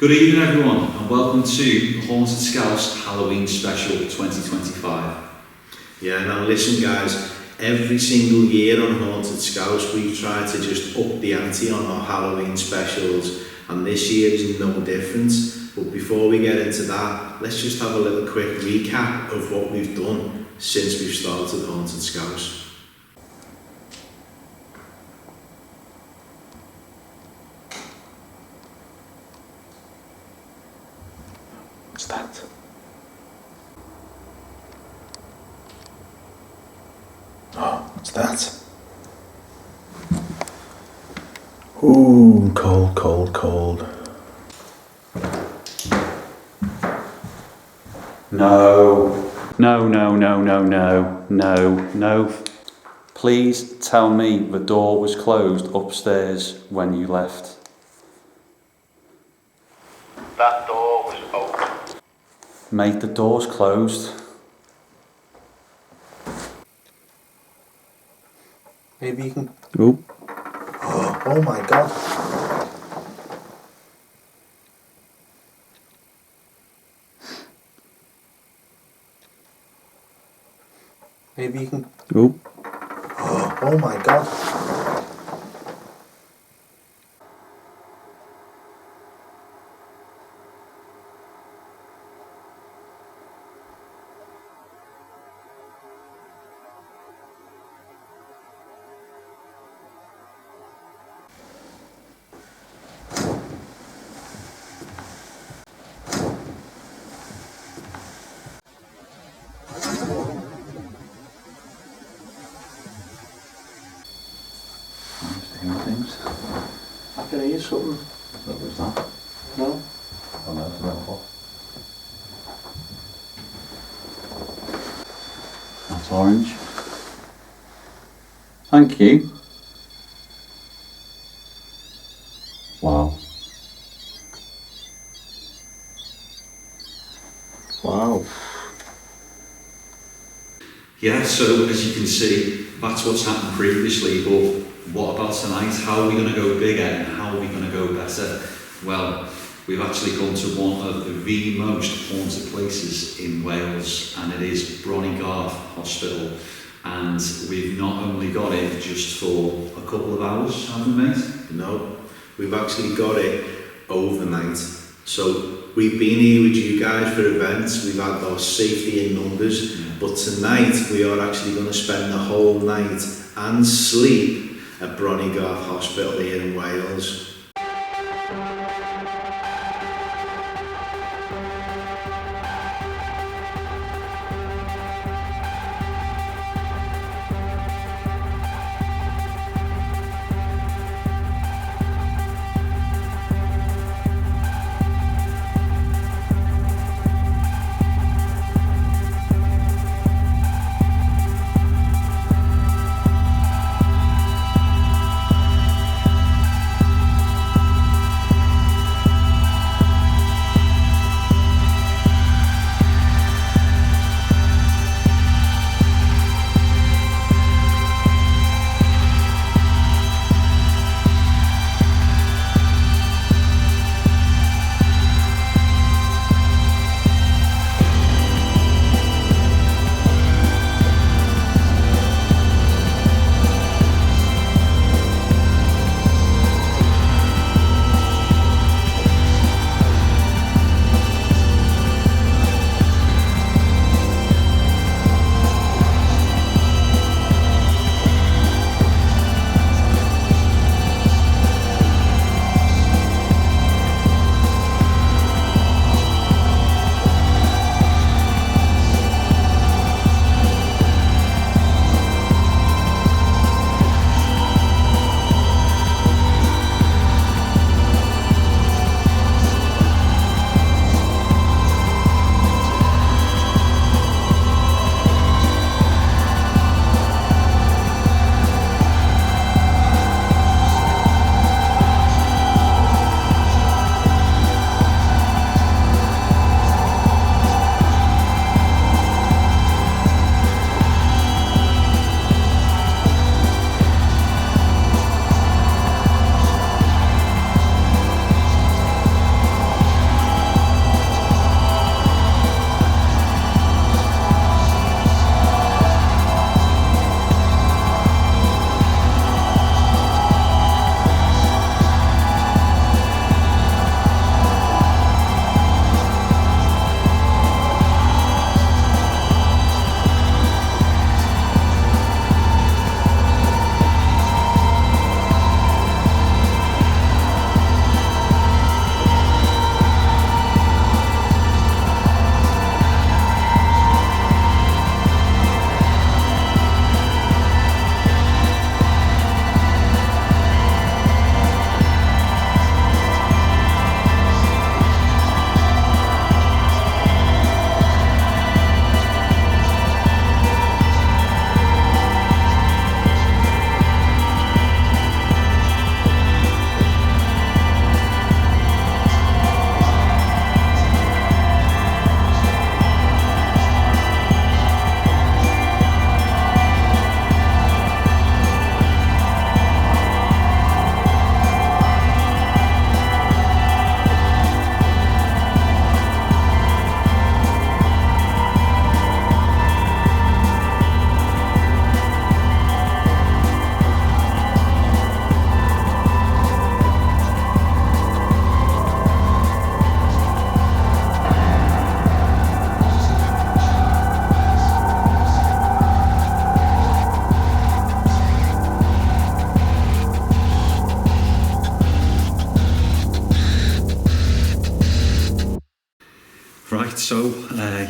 Good evening everyone and welcome to the Haunted Scouse Halloween Special 2025. Yeah, now listen guys, every single year on Haunted Scouse we've tried to just up the ante on our Halloween specials, and this year is no different. But before we get into that, let's just have a little quick recap of what we've done since we've started Haunted Scouse. What's that? Oh, what's that? Ooh, cold, cold, cold. No. No, no, no, no, no, no, no. Please tell me the door was closed upstairs when you left. That door was open. Mate, the door's closed. Maybe you can... Ooh. Oh my god. Maybe you can... Ooh. Oh my god. Things. I can hear something. What was that? No? Oh no, it's a rifle. That's orange. Thank you. Wow. Wow. Yeah, so as you can see, that's what's happened previously, but what about tonight? How are we going to go bigger and how are we going to go better? Well, we've actually gone to one of the most haunted places in Wales, and it is Bron Y Garth Hospital. And we've not only got it just for a couple of hours, have we, mate? No, we've actually got it overnight. So we've been here with you guys for events, we've had our safety in numbers, but tonight we are actually going to spend the whole night and sleep at Bron Y Garth Hospital here in Wales.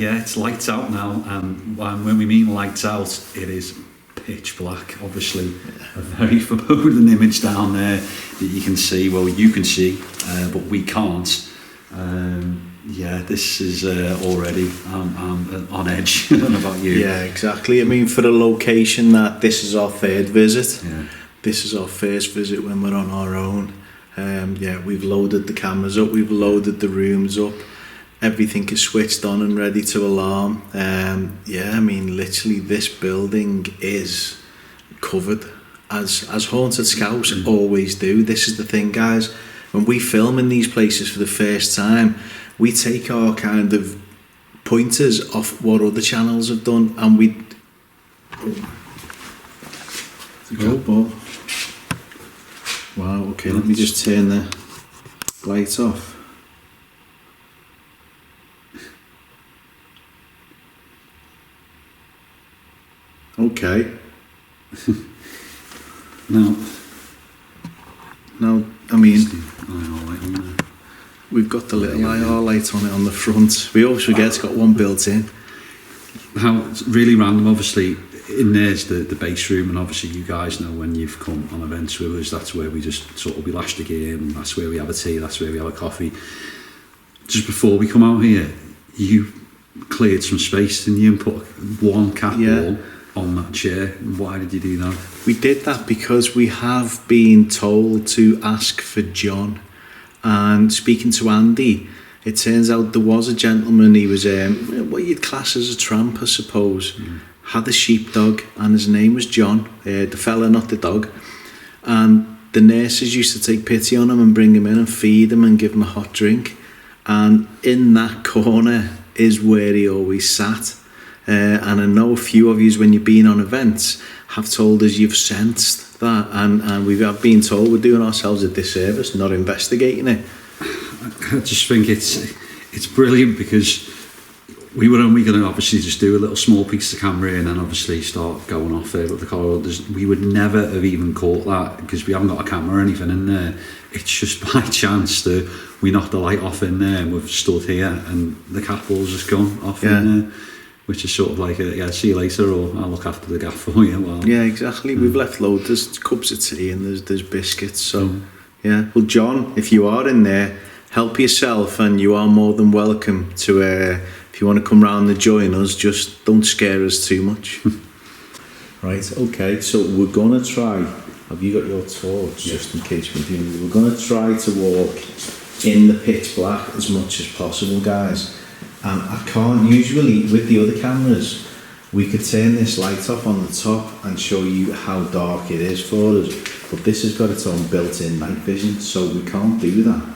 yeah, it's lights out now, and when we mean lights out, it is pitch black. Obviously, a very foreboding image down there that you can see. Well, you can see, but we can't. Yeah, this is already. I'm on edge. I don't know about you. Yeah, exactly. I mean, for a location that this is our third visit. Yeah. This is our first visit when we're on our own. Yeah, we've loaded the cameras up, we've loaded the rooms up, everything is switched on and ready to alarm. Yeah, I mean, literally this building is covered as haunted Scouse always do. This is the thing, guys, when we film in these places for the first time, we take our kind of pointers off what other channels have done, and we wow, okay, let me just turn the light off. Okay. Now, I mean, we've got the little IR light on it on the front. We always forget it's got one built in. How it's really random, obviously. In there's the base room, and obviously you guys know when you've come on events with us, that's where we just sort of we lash the game, that's where we have a tea, that's where we have a coffee. Just before we come out here, you cleared some space, didn't you, and put one cat ball on that chair. Why did you do that? We did that because we have been told to ask for John, and speaking to Andy, it turns out there was a gentleman, he was what you'd class as a tramp, I suppose. Had a sheepdog, and his name was John, the fella, not the dog, and the nurses used to take pity on him and bring him in and feed him and give him a hot drink, and in that corner is where he always sat. And I know a few of you, when you've been on events, have told us you've sensed that, and we have been told we're doing ourselves a disservice not investigating it. I just think it's brilliant, because we were only going to obviously just do a little small piece of camera and then obviously start going off there with the corridors. We would never have even caught that, because we haven't got a camera or anything in there. It's just by chance that we knocked the light off in there and we've stood here and the cat ball's just gone off in there, which is sort of like see you later, or I'll look after the gaff for you. Well, yeah, exactly. We've left loads. There's cups of tea and there's biscuits. So yeah. Well, John, if you are in there, help yourself, and you are more than welcome to. If you want to come round and join us, just don't scare us too much. Right, okay, so we're going to try, have you got your torch, just in case we do, we're going to try to walk in the pitch black as much as possible, guys. And I can't, usually with the other cameras, we could turn this light off on the top and show you how dark it is for us, but this has got its own built-in night vision, so we can't do that.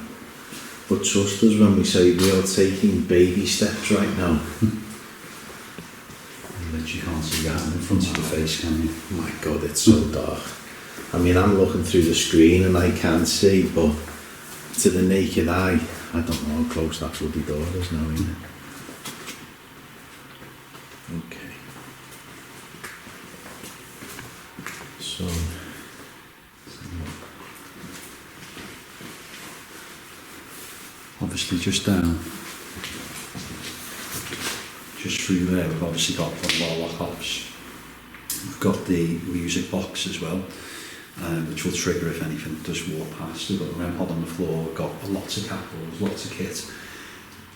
But trust us when we say we are taking baby steps right now. But you can't see that in front of your face, can you? My God, it's so dark. I mean, I'm looking through the screen and I can see, but to the naked eye, I don't know how close that bloody door is now, isn't it? Okay. So... obviously just down, just through there, we've obviously got one of our lock-offs. We've got the music box as well, which will trigger if anything does walk past. We've got the REM pod on the floor, we've got lots of cat balls, lots of kit,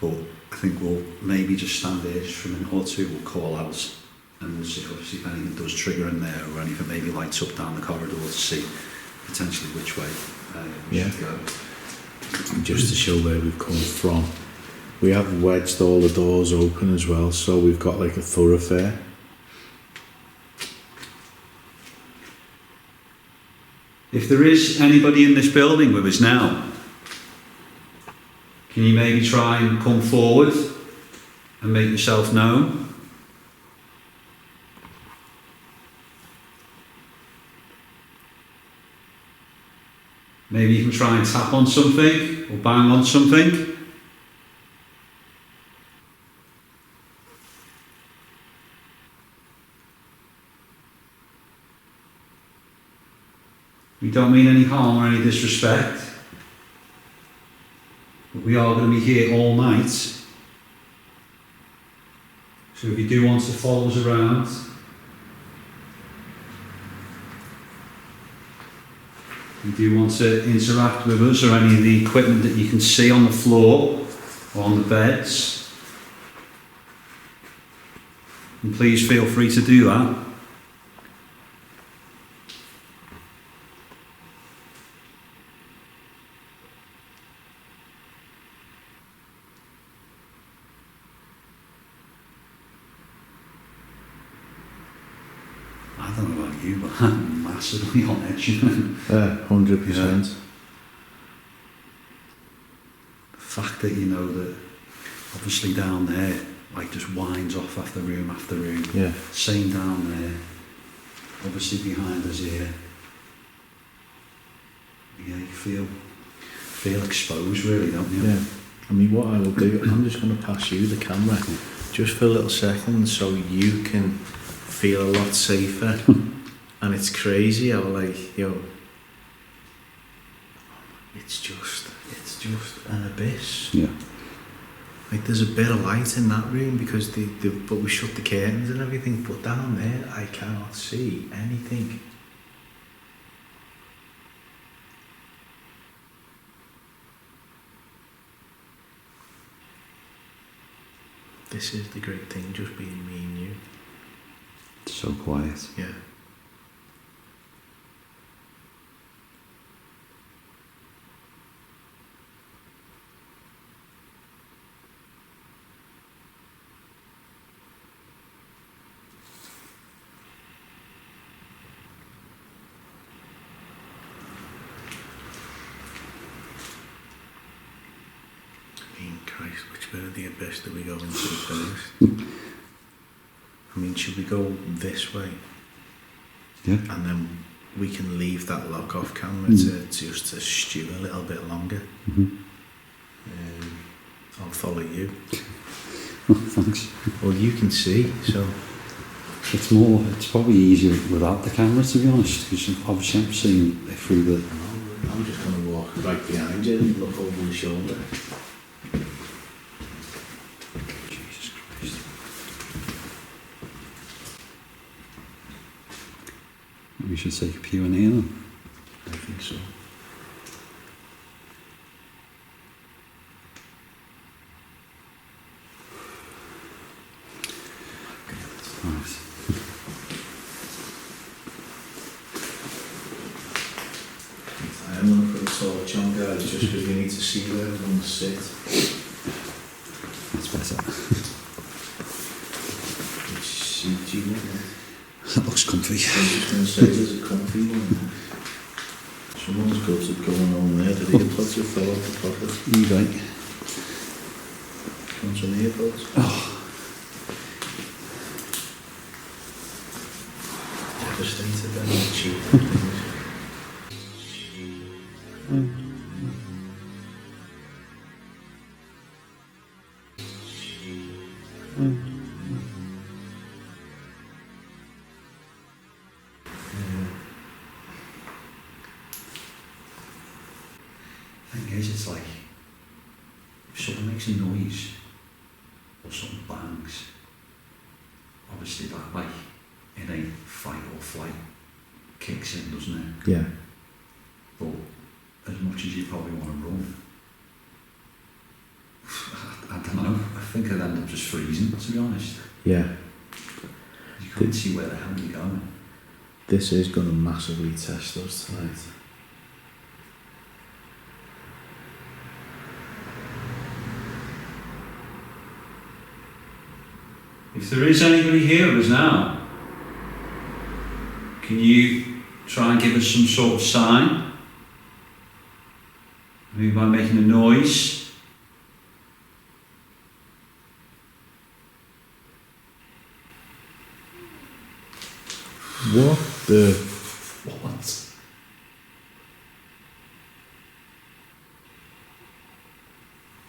but I think we'll maybe just stand there just for a minute or two, we'll call out, and we'll see obviously if anything does trigger in there, or anything maybe lights up down the corridor to see potentially which way we should go. Just to show where we've come from, we have wedged all the doors open as well, so we've got like a thoroughfare. If there is anybody in this building with us now, can you maybe try and come forward and make yourself known? Maybe you can try and tap on something or bang on something. We don't mean any harm or any disrespect, but we are going to be here all night. So if you do want to follow us around, you do want to interact with us or any of the equipment that you can see on the floor or on the beds, and please feel free to do that. I don't know about you, but I'm massively on edge. 100%. The fact that you know that obviously down there, like, just winds off after room after room. Yeah. Same down there, obviously behind us here. Yeah, you feel exposed, really, don't you? Yeah. I mean, what I will do, I'm just going to pass you the camera just for a little second so you can feel a lot safer. And it's crazy how, like, it's just an abyss. Yeah. Like, there's a bit of light in that room because but we shut the curtains and everything, but down there I cannot see anything. This is the great thing, just being me and you. It's so quiet. Yeah. Christ, which bit of the abyss do we go into first? I mean, should we go this way? Yeah. And then we can leave that lock-off camera to just to stew a little bit longer. I'll follow you. Oh, thanks. Well, you can see, so... It's probably easier without the camera, to be honest, because obviously I'm seeing it through the... I'm just going to walk right behind you and look over the shoulder. Jesus Christ. We should take a pew in here then. I think so. Right. I am going to put a torch on, guys, just because we need to see where we're going to sit. That's better. Which seat do you want? That looks comfy. I was just going to say there's a comfy one. Someone's got it going on there. Did the earpods have fell off the pocket? You right. Want some earpods? Oh. Devastated, they're not cheap. Thing is, it's like if someone makes a noise or something bangs, obviously that, like, in a fight or flight kicks in, doesn't it? Yeah. But as much as you probably want to run, I don't know, I think I'd end up just freezing, to be honest. Yeah. You couldn't see where the hell you're going. This is going to massively test us tonight. If there is anybody here with us now, can you try and give us some sort of sign? Maybe by making a noise. What the... What?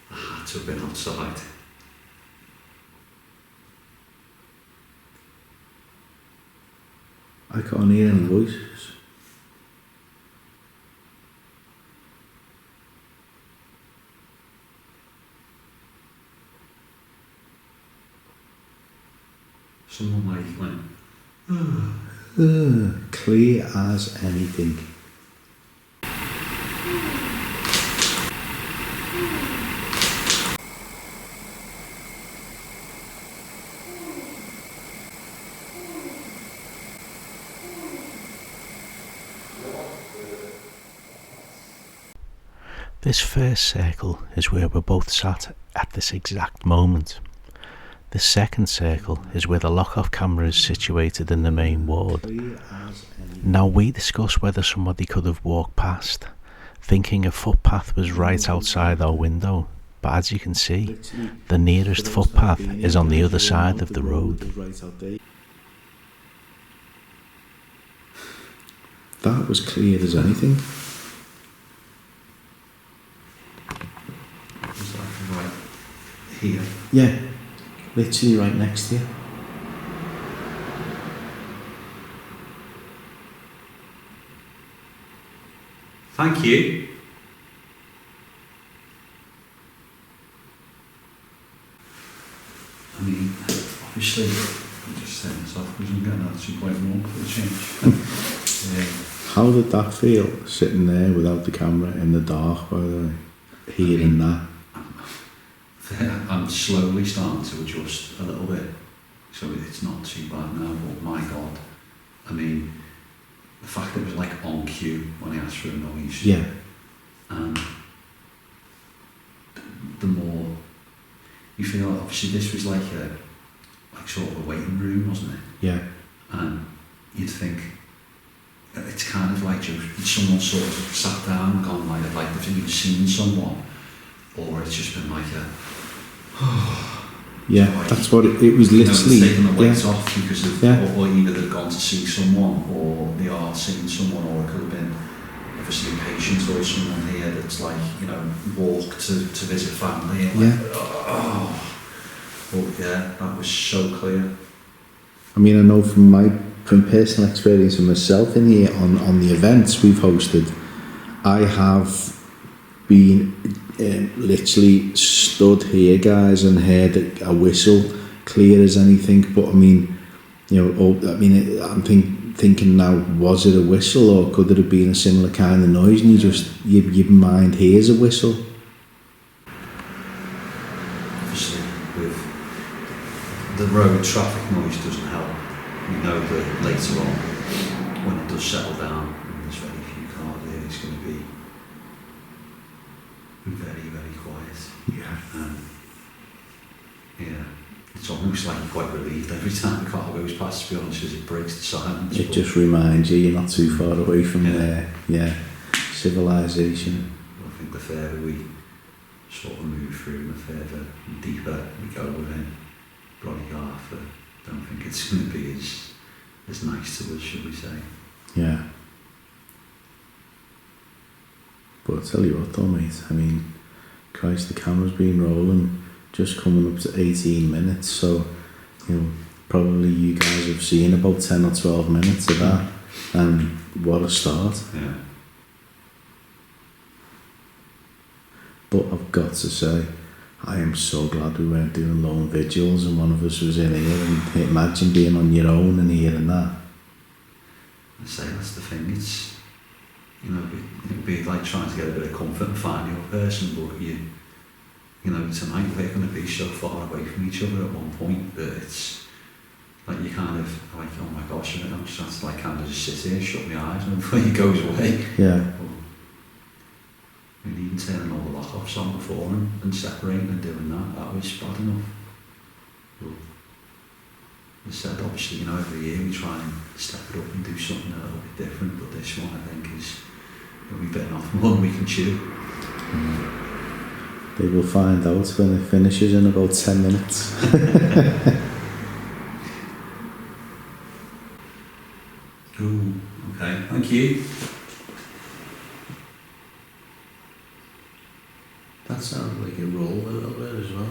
I had to have been outside. I can't hear any voices. Someone like went, clear as anything. This first circle is where we're both sat at this exact moment. The second circle is where the lock-off camera is situated in the main ward. Now we discuss whether somebody could have walked past, thinking a footpath was right outside our window, but as you can see, the nearest footpath is on the other side of the road. That was clear as anything. was that right here? Yeah, literally right next to you. Thank you. I mean, obviously, I'm just saying this off because I'm getting that 2.1 for the change. How did that feel, sitting there without the camera in the dark, by the way, hearing that? I'm slowly starting to adjust a little bit, so it's not too bad now, but my God, I mean, the fact that it was like on cue when he asked for a noise. Yeah. And the more you feel, obviously this was like sort of a waiting room, wasn't it? Yeah. And you'd think, it's kind of like someone sort of sat down and gone like, I'd like to have seen someone, or it's just been like a, yeah, like, that's what it was literally. Taking the weight off because of, yeah. or either they've gone to see someone, or they are seeing someone, or it could have been obviously a patient or someone here that's like, you know, walk to visit family. And yeah. Like, oh, but yeah, that was so clear. I mean, I know from personal experience of myself in here on the events we've hosted, I have been literally stood here, guys, and heard a whistle clear as anything. But I mean, you know, I'm thinking now, was it a whistle or could it have been a similar kind of noise? And your mind hears a whistle. Obviously, with the road traffic noise doesn't help. We know that later on, when it does settle down and there's very few cars there, it's going to be very, very quiet. Yeah. Yeah. It's almost like you're quite relieved every time the car goes past, to be honest, because it breaks the silence. It just reminds you you're not too far away from there. Yeah. Civilization. I think the further we sort of move through, the further and deeper we go within Bron Y Garth, I don't think it's going to be as nice to us, should we say. Yeah. But I'll tell you what though, mate, I mean, Christ, the camera's been rolling, just coming up to 18 minutes, so, you know, probably you guys have seen about 10 or 12 minutes of that, and what a start. Yeah. But I've got to say, I am so glad we weren't doing lone vigils and one of us was in here, and imagine being on your own and hearing that. I say that's the thing, it's, you know, it'd be like trying to get a bit of comfort and find your person, but you know, tonight we're going to be so far away from each other at one point that it's like you kind of like, oh my gosh, I'm just have to like kind of just sit here, shut my eyes, and before he goes away. Yeah. I mean, even turning all the lock-offs on before and separating and doing that was bad enough. But as I said, obviously, you know, every year we try and step it up and do something a little bit different, but this one I think is, we've bitten off more than we can chew. They will find out when it finishes in about 10 minutes. Ooh, okay, thank you. That sounds like it rolled a little bit as well.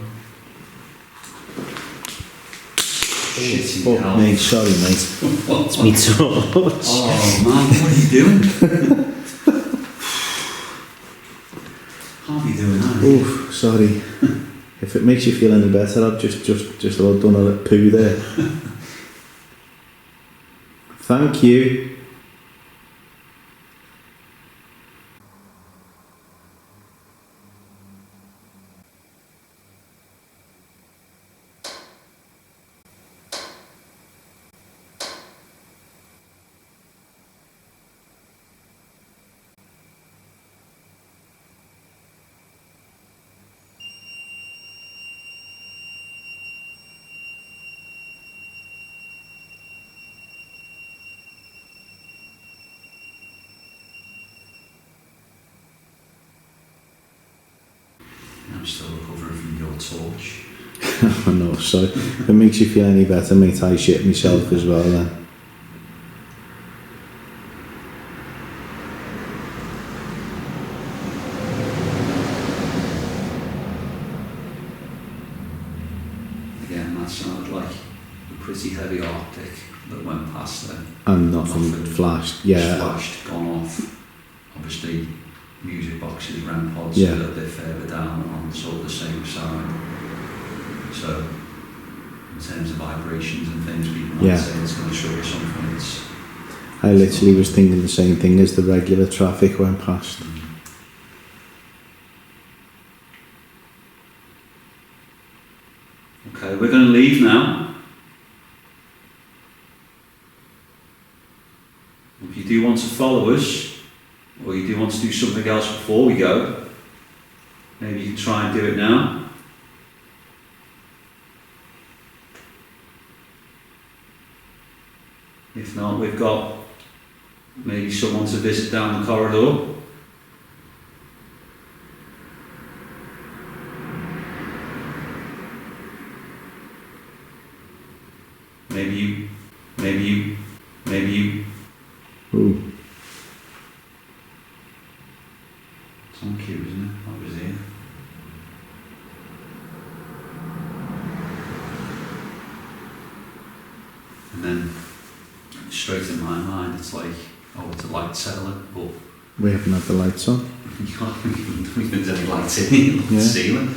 Shitty Oh, hell. mate, sorry, mate. It's me too much. Oh man, what are you doing? Can't be doing that. Oof, sorry. If it makes you feel any better, I've just about done a little poo there. Thank you. I'm still recovering from your torch. I know, so if it makes you feel any better, mate, I shit myself as well then. Again, that sounded like a pretty heavy Arctic that went past there. And nothing flashed, yeah. Flashed, gone off. Obviously, music boxes, REM pods Yeah. a little bit further down on sort of the same side. So, in terms of vibrations and things, people might Yeah. say it's going to trigger something. It's, I literally was thinking the same thing as the regular traffic went past. Okay, we're going to leave now. If you do want to follow us, or you do want to do something else before we go, maybe you can try and do it now. If not, we've got maybe someone to visit down the corridor. Maybe you. Ooh. It's on cue, isn't it? That was here. And then, straight in my mind, it's like, oh, it's a light settler, but We haven't had the lights on. you can't think there's any lights in the Yeah. ceiling.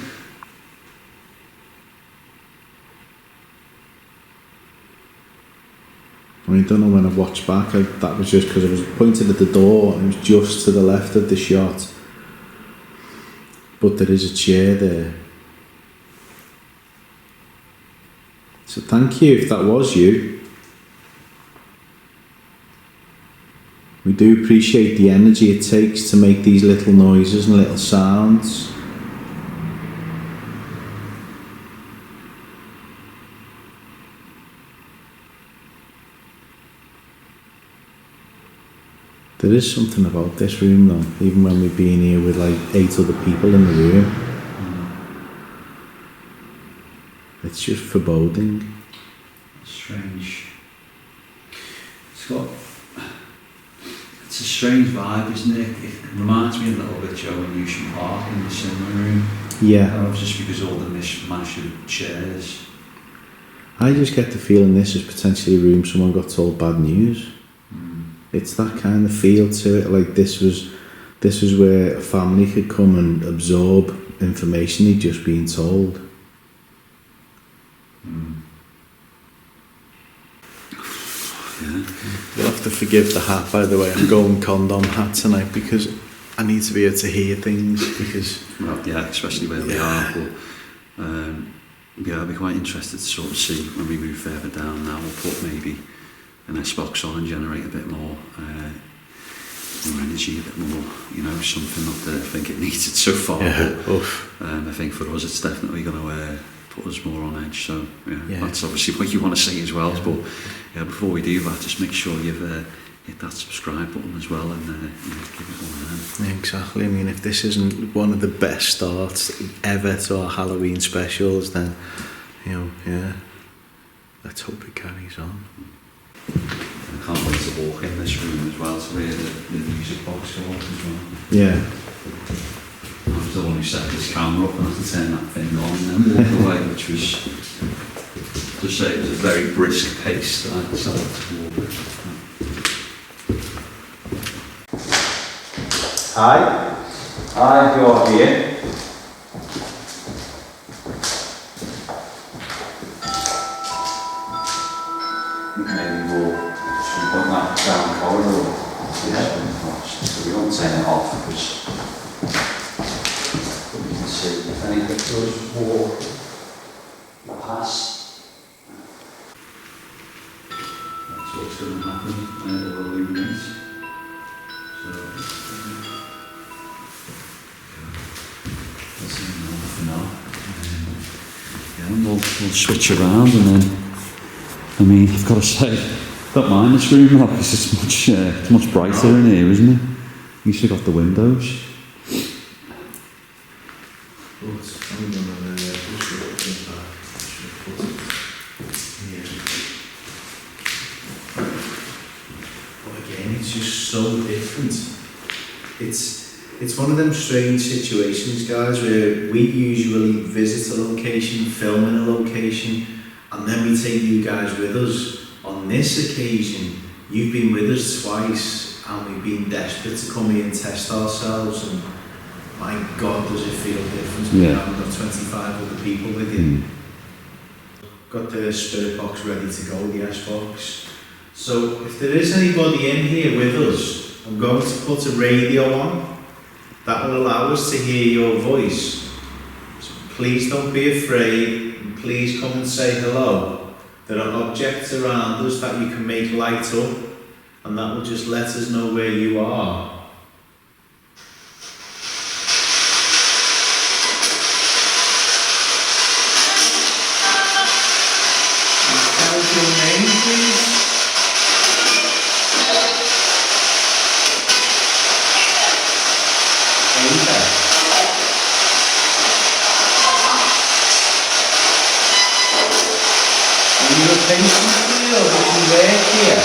I don't know when I watched back, that was just because I was pointed at the door and it was just to the left of the shot. But there is a chair there. So thank you if that was you. We do appreciate the energy it takes to make these little noises and little sounds. There is something about this room though, even when we've been here with like 8 other people in the room. It's just foreboding. Strange. It's a strange vibe, isn't it? It reminds me a little bit, Joe, in Newsham Park in the cinema room. Yeah. Just because all the mishmash of chairs. I just get the feeling this is potentially a room someone got told bad news. It's that kind of feel to it, like this was where a family could come and absorb information they'd just been told. Yeah. You'll have to forgive the hat, by the way. I'm going condom hat tonight because I need to be able to hear things because... Well, yeah, especially where we are. But, yeah, I'd be quite interested to sort of see when we move further down now. We'll put maybe an S-box on and generate a bit more energy, a bit more, something. Not that I think it needs it so far. Yeah. But, I think for us it's definitely going to put us more on edge. So yeah, that's obviously what you want to see as well. But yeah, before we do that, just make sure you've hit that subscribe button as well and give it one hand. Exactly. I mean, if this isn't one of the best starts ever to our Halloween specials, then let's hope it carries on. I can't wait to walk in this room as well to hear the music box go off as well. Yeah. I was the one who set this camera up and had to turn that thing on and then walk away, which was, just say it was a very brisk pace that I decided to walk. Hi, you're here. Maybe more put that down corridor. So we won't turn it off because you can see if anything does walk past. That's what's going to happen, and it will illuminate. So that's enough for now. Yeah, we'll switch around, and then, I mean, I've got to say, don't mind this room now because it's much brighter in here, isn't it? At least we've got the windows. But again, it's just so different. It's one of them strange situations, guys, where we usually visit a location, film in a location, and then we take you guys with us. On this occasion, you've been with us twice, and we've been desperate to come here and test ourselves, and my God, does it feel different when you haven't got 25 other people with you. Got the spirit box ready to go, the S-box. So if there is anybody in here with us, I'm going to put a radio on that will allow us to hear your voice. So please don't be afraid, and please come and say hello. There are objects around us that you can make light up, and that will just let us know where you are. Tell us your name, please. Are you a patient here, or did you work here?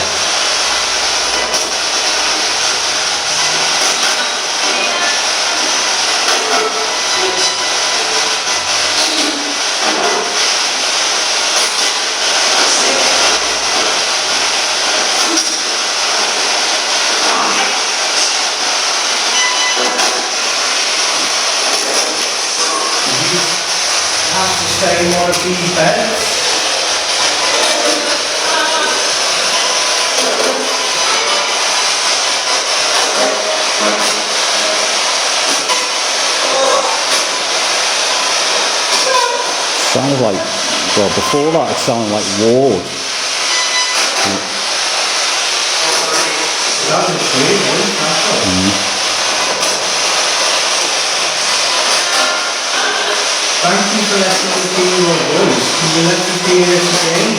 Did you have to stay in one of these beds? Sounded like, well, before that it sounded like ward. That was weird, wasn't it? Thank you for letting us hear your voice. Can you let us hear it again?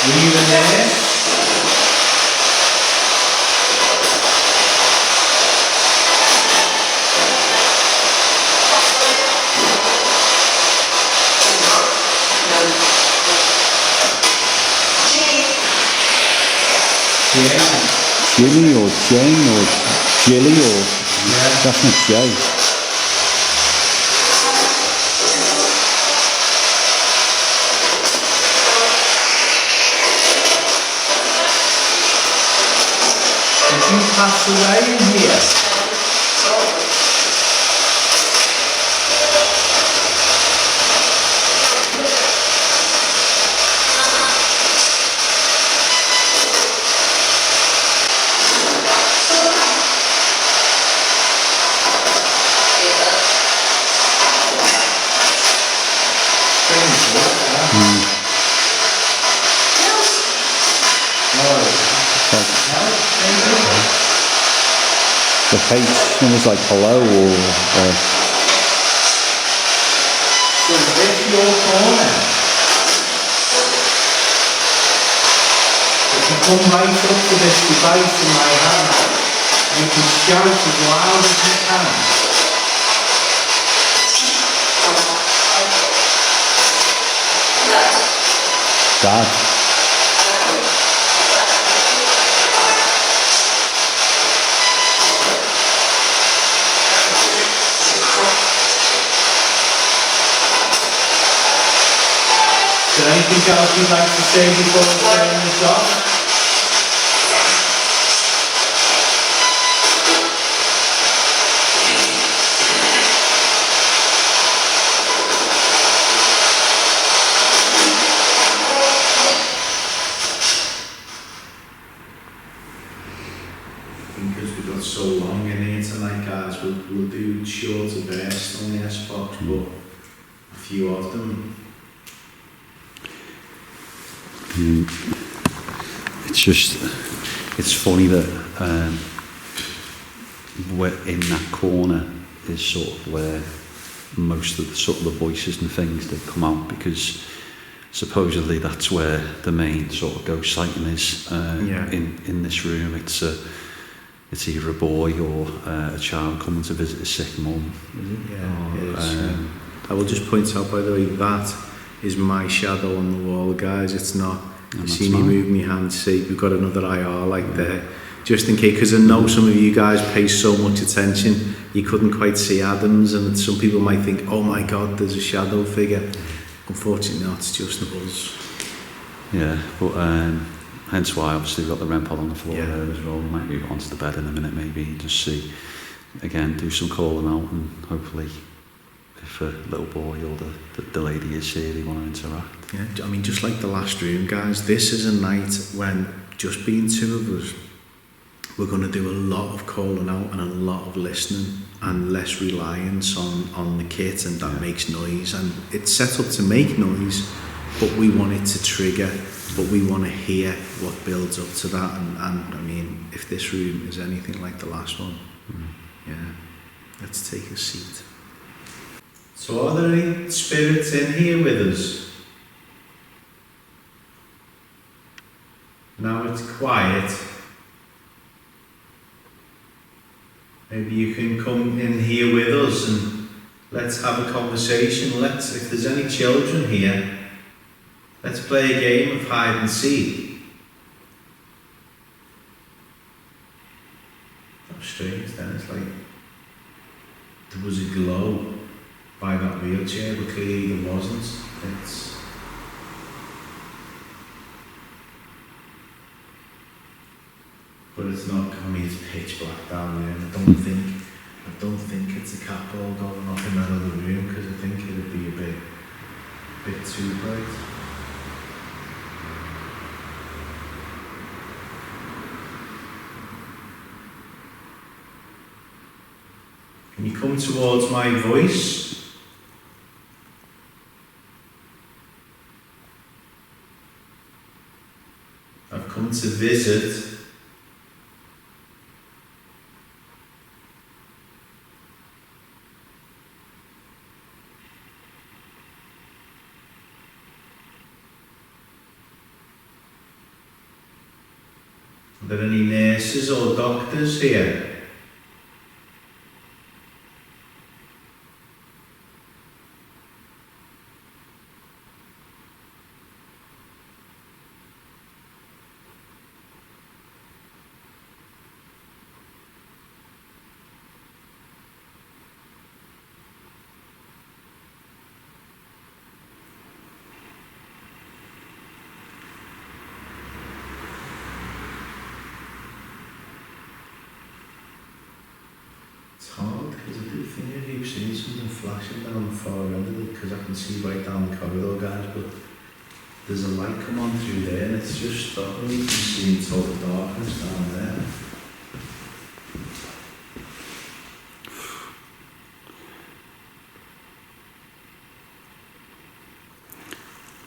Were you in there? Jimmy or Jane or Jilly or definitely Jay. Did you pass away in here? The face was like hello or So is this your corner? If you come right up to this device in my hand, you can shout as loud as you can. Dad. Is there anything else you'd like to say before we turn this off? think because we've got so long in here tonight, guys, we'll do shorter bursts on the S-Box, but a few of them. It's funny that we're in that corner is sort of where most of the sort of the voices and things that come out, because supposedly that's where the main sort of ghost sighting is in this room. It's either a boy or a child coming to visit a sick mum. I will just point out, by the way, that is my shadow on the wall, guys. It's not. You see me move my hand, see we've got another IR like there, just in case, because I know some of you guys pay so much attention you couldn't quite see Adams, and some people might think, oh my god, there's a shadow figure. Unfortunately not, it's just us. Yeah, but hence why obviously we've got the REM pod on the floor there as well. We might move on to the bed in a minute, maybe just see, again, do some calling out, and hopefully if a little boy or the lady is here, they want to interact. Yeah, I mean, just like the last room, guys, this is a night when, just being two of us, we're going to do a lot of calling out and a lot of listening and less reliance on the kit and that makes noise. And it's set up to make noise, but we want it to trigger, but we want to hear what builds up to that. And I mean, if this room is anything like the last one, let's take a seat. So are there any spirits in here with us? Now it's quiet. Maybe you can come in here with us and let's have a conversation. If there's any children here, let's play a game of hide and seek. That's strange then, it's like there was a glow by that wheelchair, but clearly there wasn't. But it's not, I mean, it's pitch black down there. I don't think it's a cat ball going off in that other room, because I think it would be a bit too bright. Can you come towards my voice? I've come to visit. Are there any nurses or doctors here? It's hard, because I do think if you've seen something flashing down the far end of it, because I can see right down the corridor, guys, but there's a light come on through there and it's just stopping me from seeing total darkness down there.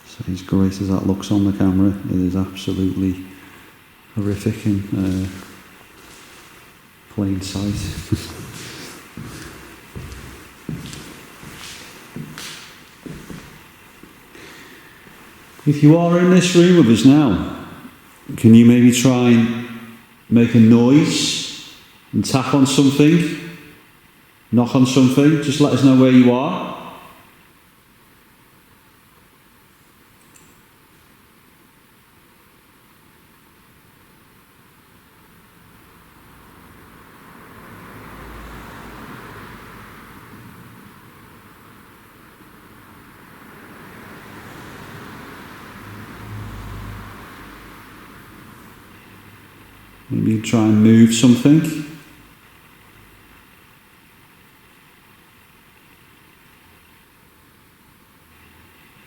So as great as that looks on the camera, it is absolutely horrific in plain sight. If you are in this room with us now, can you maybe try and make a noise and tap on something, knock on something, just let us know where you are. Maybe try and move something.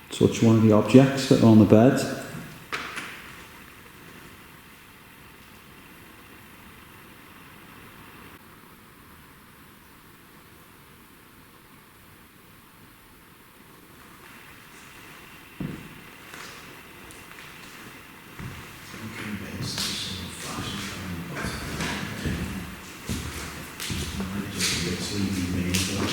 Touch one of the objects that are on the bed. sleepy mirror.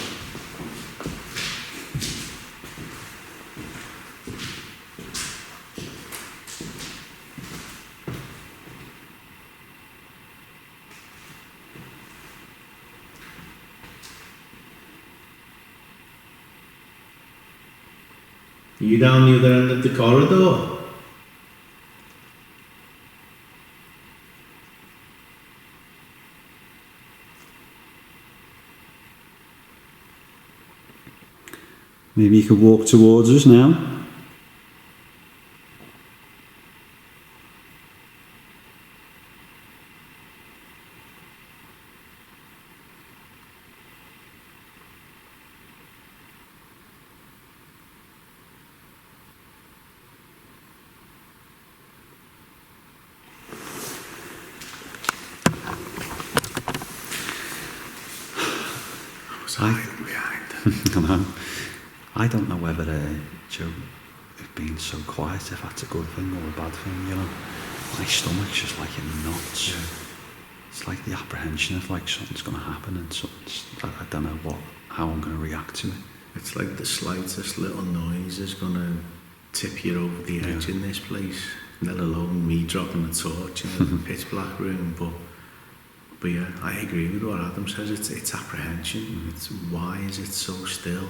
Are you down the other end of the corridor? Maybe you could walk towards us now. I don't know whether Joe, it being so quiet, if that's a good thing or a bad thing, you know. My stomach's just like in knots. Yeah. It's like the apprehension of like something's going to happen and I don't know how I'm going to react to it. It's like the slightest little noise is going to tip you over the edge in this place, let alone me dropping a torch in a pitch black room. But yeah, I agree with what Adam says. It's apprehension. It's why is it so still?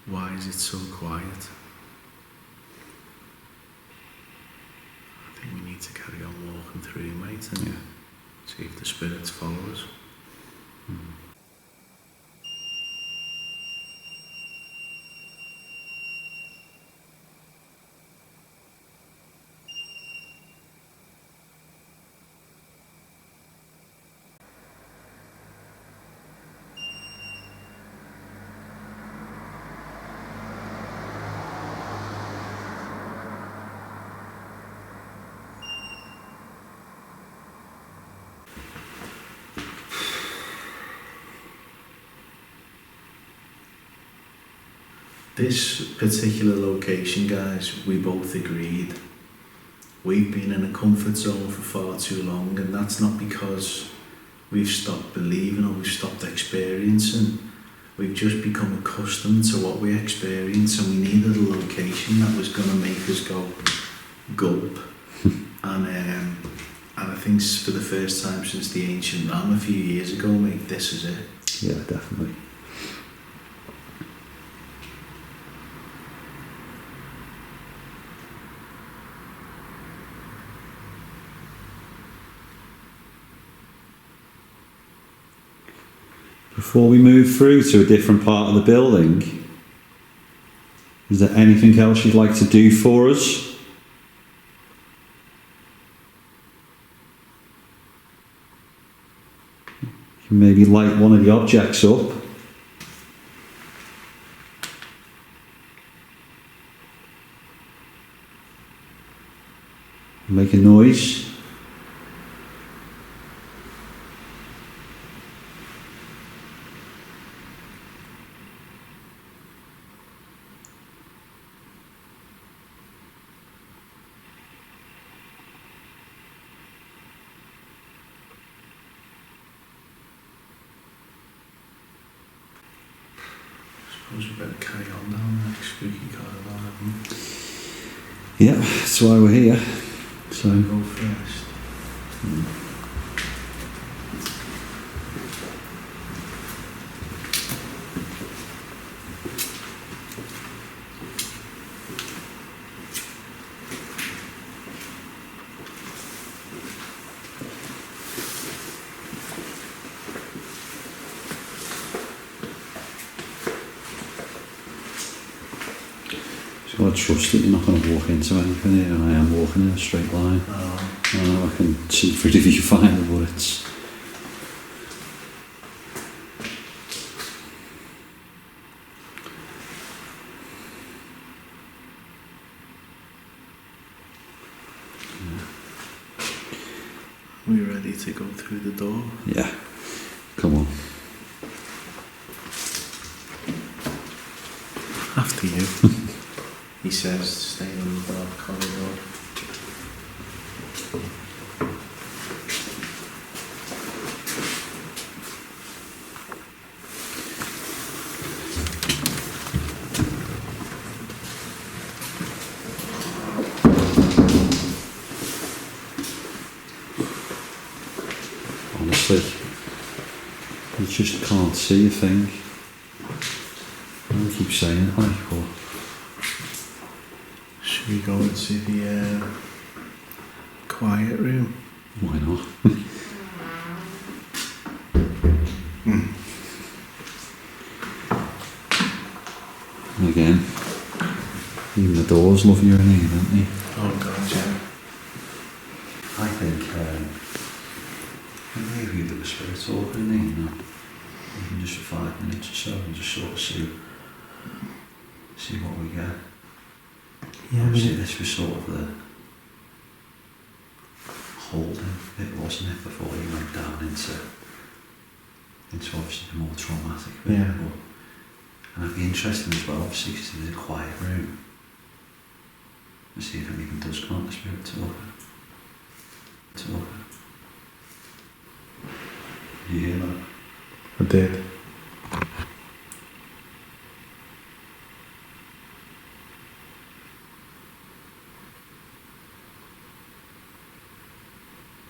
Why is it so quiet? I think we need to carry on walking through, mate, and see if the spirits follow us. This particular location, guys, we both agreed. We've been in a comfort zone for far too long, and that's not because we've stopped believing or we've stopped experiencing. We've just become accustomed to what we experience, and we needed a location that was going to make us go gulp. And I think for the first time since the Ancient Ram a few years ago, mate, this is it. Yeah, definitely. Before we move through to a different part of the building, is there anything else you'd like to do for us? You can maybe light one of the objects up. Make a noise. We better carry on down that spooky corridor. Yeah, that's why we're here. So go first. I trust that you're not going to walk into anything here, and I am walking in a straight line. I know I can see through the viewfinder, but it's... Are we ready to go through the door? Yeah, come on. After you. He says to stay in the dark corridor. You just can't see a thing. I keep saying it like, but Should we go into the quiet room? why not? And again, even the doors love you in here, don't they? Oh god, yeah. I think maybe there was spirit talking in there, you know. Even just for 5 minutes or so and just sort of see what we get. Yeah, Obviously this was sort of the holding bit, wasn't it, before you went down into obviously the more traumatic bit. Yeah. And it'd be interesting as well, obviously, because there's a quiet room. To see if anything does come out the spirit talking. You hear that? I did.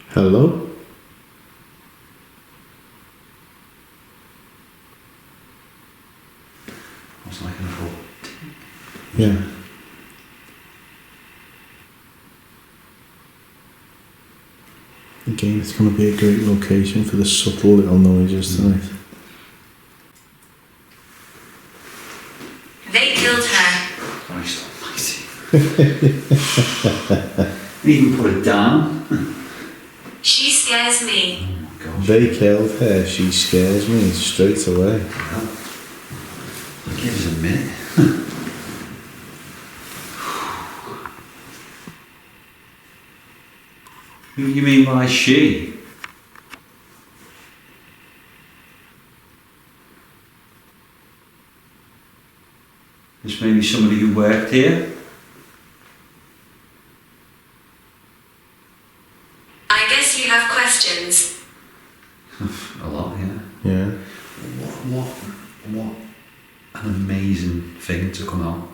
Hello? I was like in a hole. Yeah. Again, it's going to be a great location for the subtle little noises tonight. They killed her. Christ almighty. They even put it down. She scares me. Oh my gosh. They killed her, she scares me straight away. Yeah. Give us a minute. Who do you mean by she? This may be somebody who worked here. I guess you have questions. A lot, yeah. Yeah. What an amazing thing to come out.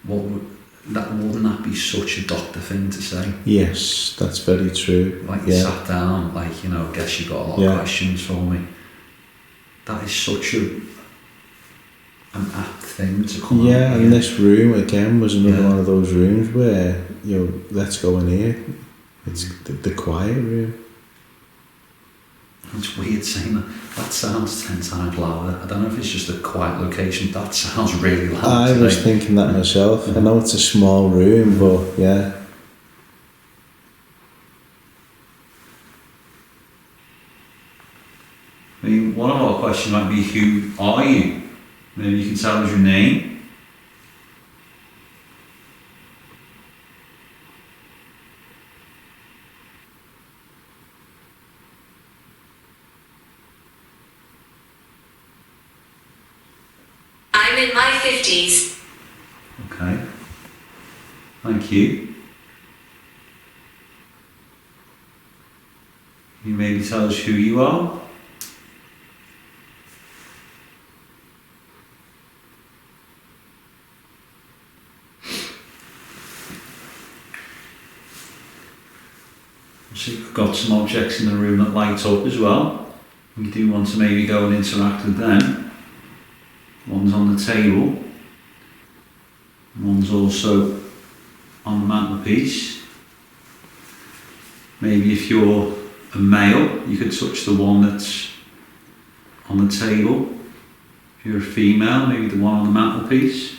Wouldn't that be such a doctor thing to say? Yes, that's very true. Like you sat down, like, you know, guess you've got a lot of questions for me. That is such an apt thing to come out. Yeah, and this room again was another Yeah. one of those rooms where, you know, let's go in here. It's the quiet room. It's weird saying that. That sounds 10 times louder. I don't know if it's just a quiet location. That sounds really loud. I today. was thinking that myself. I know it's a small room, but yeah. I mean, one of our questions might be, who are you? Maybe you can tell us your name. I'm in my 50s. Okay. Thank you. Can you maybe tell us who you are? See, we've got some objects in the room that light up as well. We do want to maybe go and interact with them. One's on the table. One's also on the mantelpiece. Maybe if you're a male, you could touch the one that's on the table. If you're a female, maybe the one on the mantelpiece.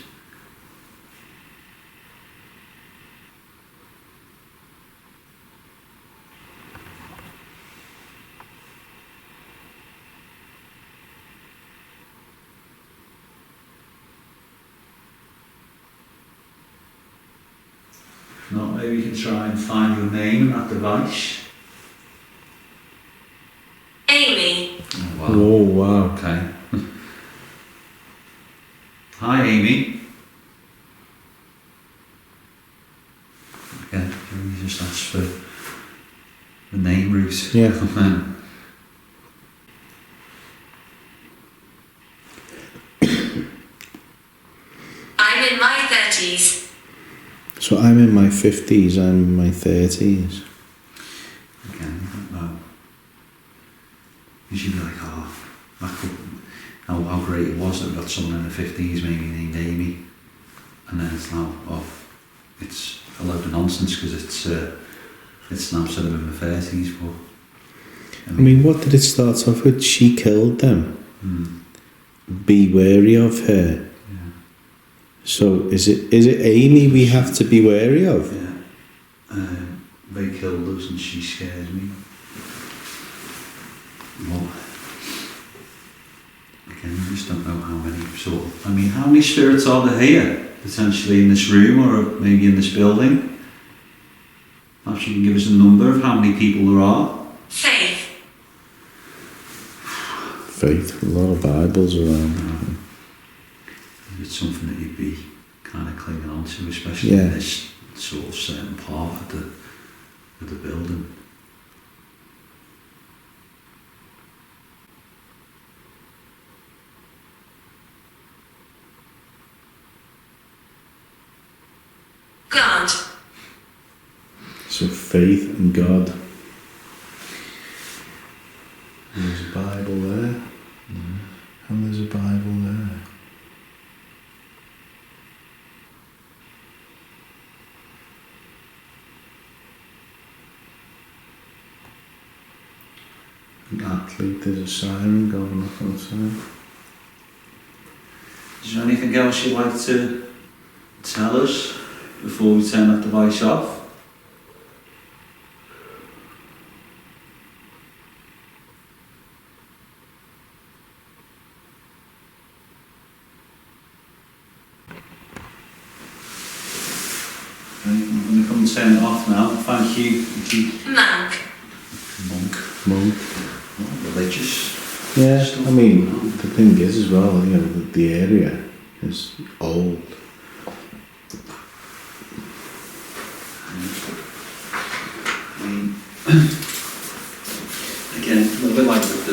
If not, maybe you can try and find your name in that device. Amy. Oh, wow. Oh, wow. Okay. Hi, Amy. Again, you just ask for the name route. Yeah. I'm in my 30s. So I'm in my 50s, I'm in my 30s. Again, I don't know. Is you'd be like, oh, that could, how great it was that we got someone in the 50s maybe named Amy, and then it's now, oh, it's a load of nonsense because it's now sort of in the 30s, but I mean, what did it start off with? She killed them. Be wary of her. Yeah. So is it Amy we have to be wary of? Yeah. They killed us and she scares me. Well, again, I just don't know how many how many spirits are there here? Potentially in this room or maybe in this building? Perhaps you can give us a number of how many people there are. Faith. Faith, a lot of Bibles around. It's something that you'd be kind of clinging on to, especially in this sort of certain part of the building. God. So faith and God. There's a Bible there. And there's a Bible there. Athlete, there's a siren going off outside. Is there anything else you'd like to tell us before we turn that device off? Okay, I'm going to come and turn it off now. Thank you. Monk. Monk. Oh, religious. Yeah, stuff. I mean, the thing is as well, you know, the area is old. I mean, again, a little bit like with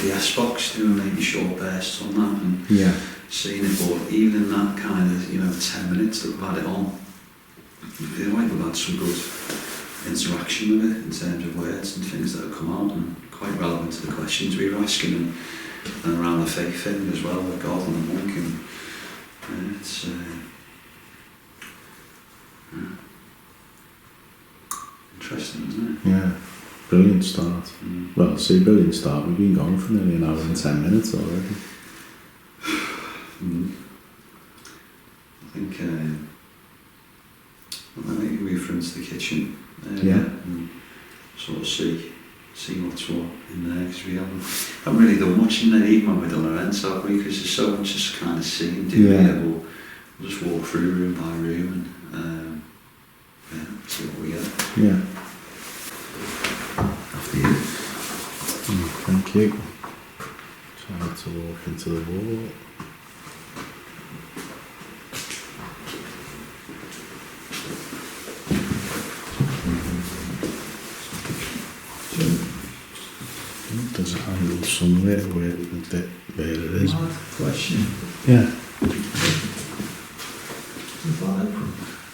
the S-Box, doing maybe short bursts on that and Yeah. seeing it, but even in that kind of, 10 minutes that we've had it on, I feel like we've had some good interaction with it in terms of words and things that have come out and quite relevant to the questions we were asking and around the faith thing as well with God and the monk, and it's interesting, isn't it? Yeah. Brilliant start. Well, say brilliant start. We've been going for nearly an hour and 10 minutes already. I think maybe move into the kitchen and sort of see what's what in there, because we haven't really done much in there even when we've done events, have we? Because there's so much just kind of see and do here. We'll just walk through room by room and see what we get. Yeah. After you. Thank you. Try not to walk into the wall. There's a handle somewhere where it is. Question. Yeah. Is that open?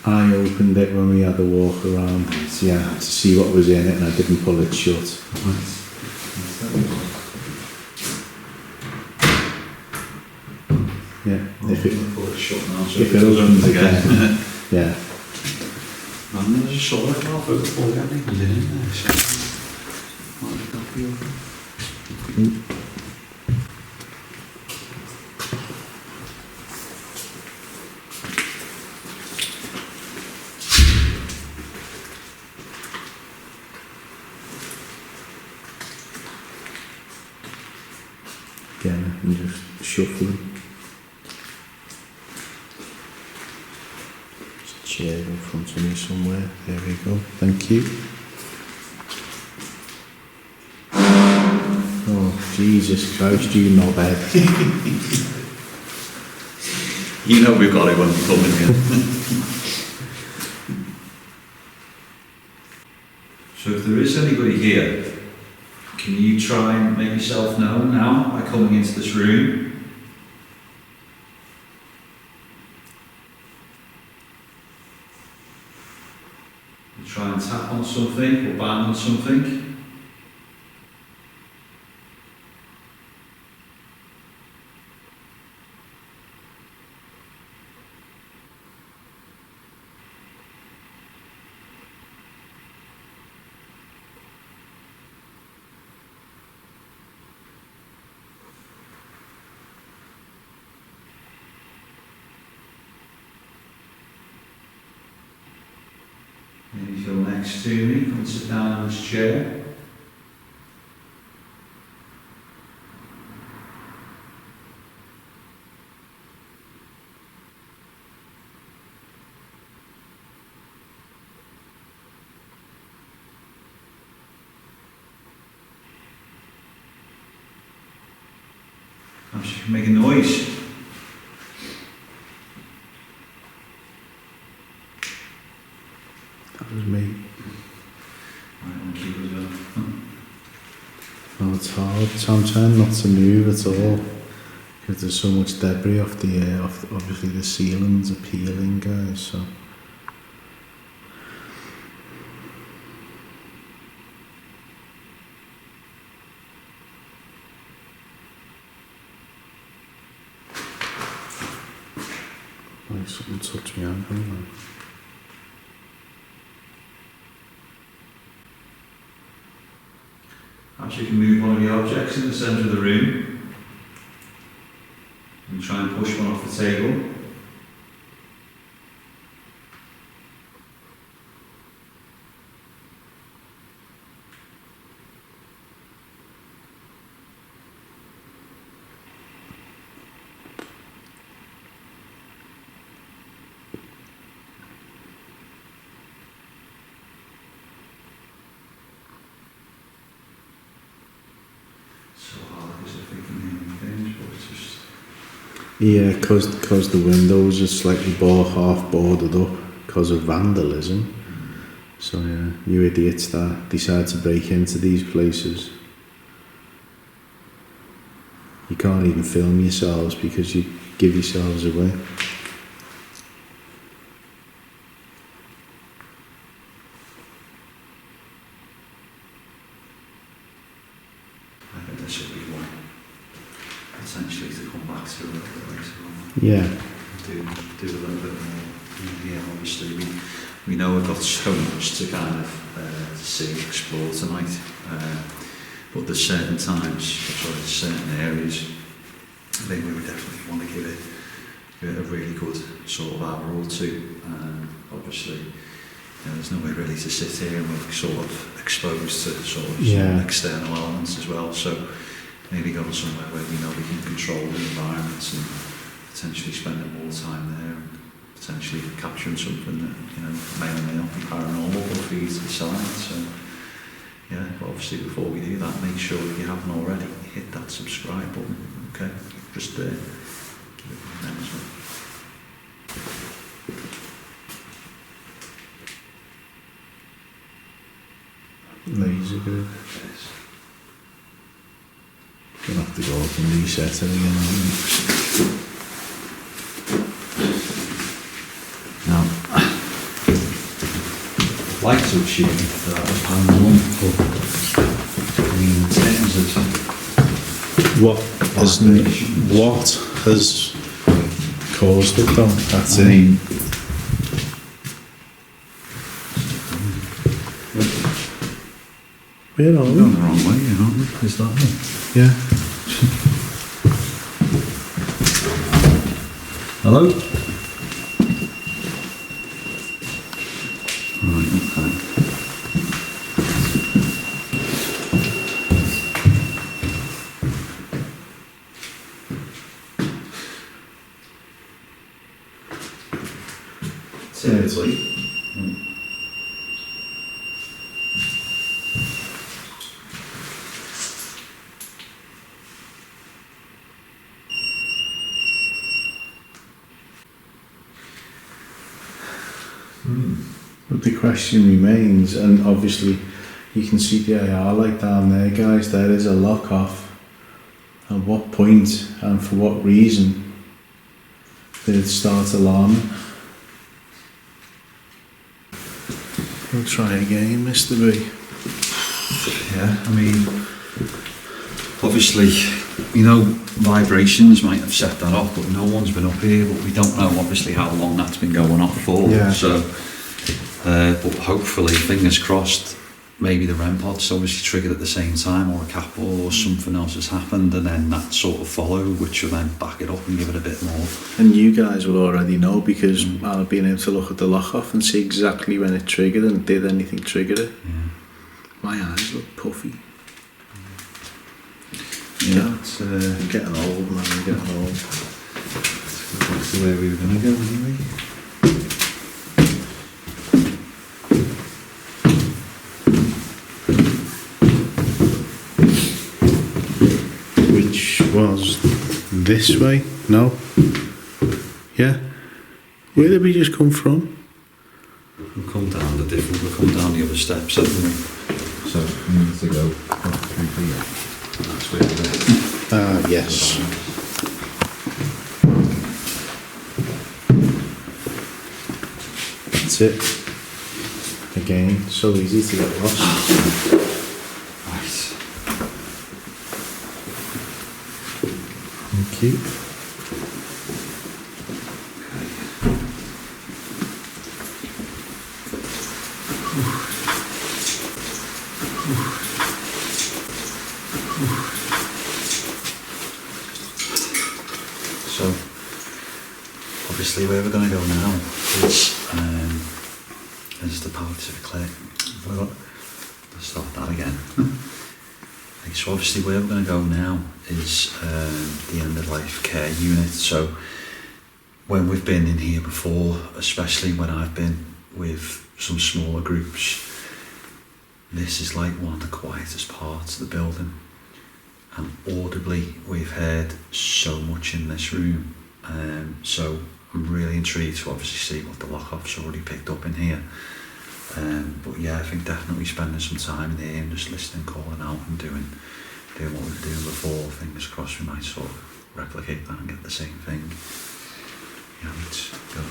I opened it when we had a walk around, to see what was in it, and I didn't pull it shut. Yeah, if it opens again, yeah. And there's a shower off over before getting in there, so might not be open. Again, I can just shuffle them. There's a chair in front of me somewhere. There we go. Thank you. Oh, Jesus Christ, you knobhead. You know we've got it when we come in here. So if there is anybody here, can you try and make yourself known now by coming into this room? You try and tap on something or bang on something. go next to me, come and sit down in this chair. Perhaps you can make a noise. That was me. Right, on cue as well. No, it's hard. So I'm trying not to move at all because there's so much debris off the obviously the ceilings are peeling, guys. So. Like something touched me ankle. Perhaps you can move one of the objects in the centre of the room and try and push one off the table. So hard because if we can hear things, but it's just... Yeah, because the windows are slightly half boarded up because of vandalism. So yeah, you idiots that decide to break into these places. You can't even film yourselves because you give yourselves away. I think there should be one, essentially, to come back to a little bit later on. Yeah. Do a little bit more. Yeah, obviously we know we've got so much to kind of see, explore tonight, but there's certain times, certain areas, I think we would definitely want to give it a really good sort of hour or two. Obviously, there's no way really to sit here and we're sort of exposed to sort of some external elements as well, so maybe go somewhere where we know we can control the environments and potentially spending more time there and potentially capturing something that, may or may not be paranormal or for you to decide. So yeah, but obviously before we do that, make sure if you haven't already, hit that subscribe button, okay? Just give it a name as well. Laser group. Yes. Gonna have to go up and reset it again, aren't we? Now, I'd like to assume that that was paranormal, but I mean, in terms of What has caused it though? That's it. Where are we're we? going the wrong way, aren't we? Is that it? Yeah. Hello? Right, okay. Seriously? But the question remains, and obviously you can see the AR light down there, guys. There is a lock off. At what point and for what reason did it start alarming? We'll try again, Mr. B. Yeah, I mean, obviously, vibrations might have set that off, but no one's been up here, but we don't know obviously how long that's been going off for. Yeah. So, but hopefully, fingers crossed, maybe the REM pod's obviously triggered at the same time, or a capital, or something else has happened, and then that sort of follow, which will then back it up and give it a bit more. And you guys will already know, because I'll have been able to look at the lock-off and see exactly when it triggered and did anything trigger it. Yeah. My eyes look puffy. Yeah, it's I'm getting old, man, I'm getting old. that's the way we were going to go anyway. Which was this way? No? Yeah? Where did we just come from? We'll come down the other steps, haven't we? So we need to go up 3 feet. That's where we're Yes. That's it. Again, so easy to get lost. Right. Thank you. So, obviously where we're going to go now is the power to the click. Let's start that again. Okay, so obviously where we're going to go now is the end of life care unit. So when we've been in here before, especially when I've been with some smaller groups, this is like one of the quietest parts of the building. And audibly, we've heard so much in this room. So I'm really intrigued to obviously see what the lock-off's already picked up in here. But yeah, I think definitely spending some time in here and just listening, calling out and doing what we were doing before. Fingers crossed we might sort of replicate that and get the same thing. Yeah, let's go.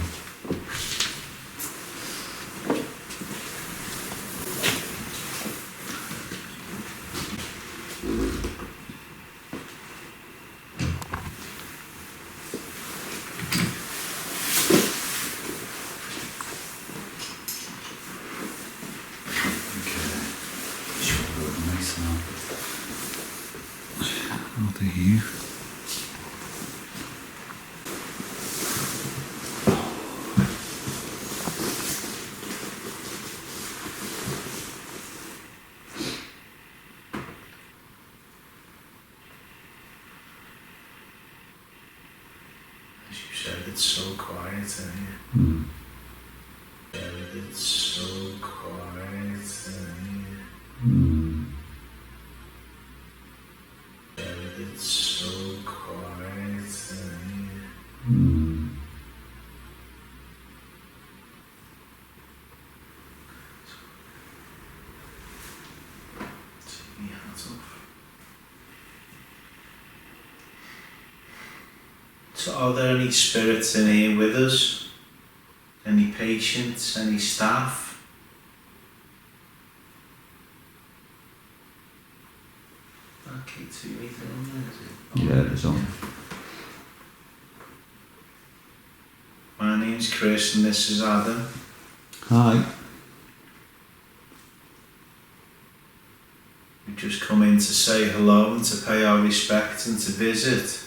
I'll do you. As you said, it's so quiet in here. Mm. It's so quiet in here. Mm. It's so quiet in here. Mm. Take my hat off. So are there any spirits in here with us? Any patients? Any staff? Okay, so you need to on there, is it? Yeah, it's on. My name's Chris and this is Adam. Hi. We've just come in to say hello and to pay our respects and to visit.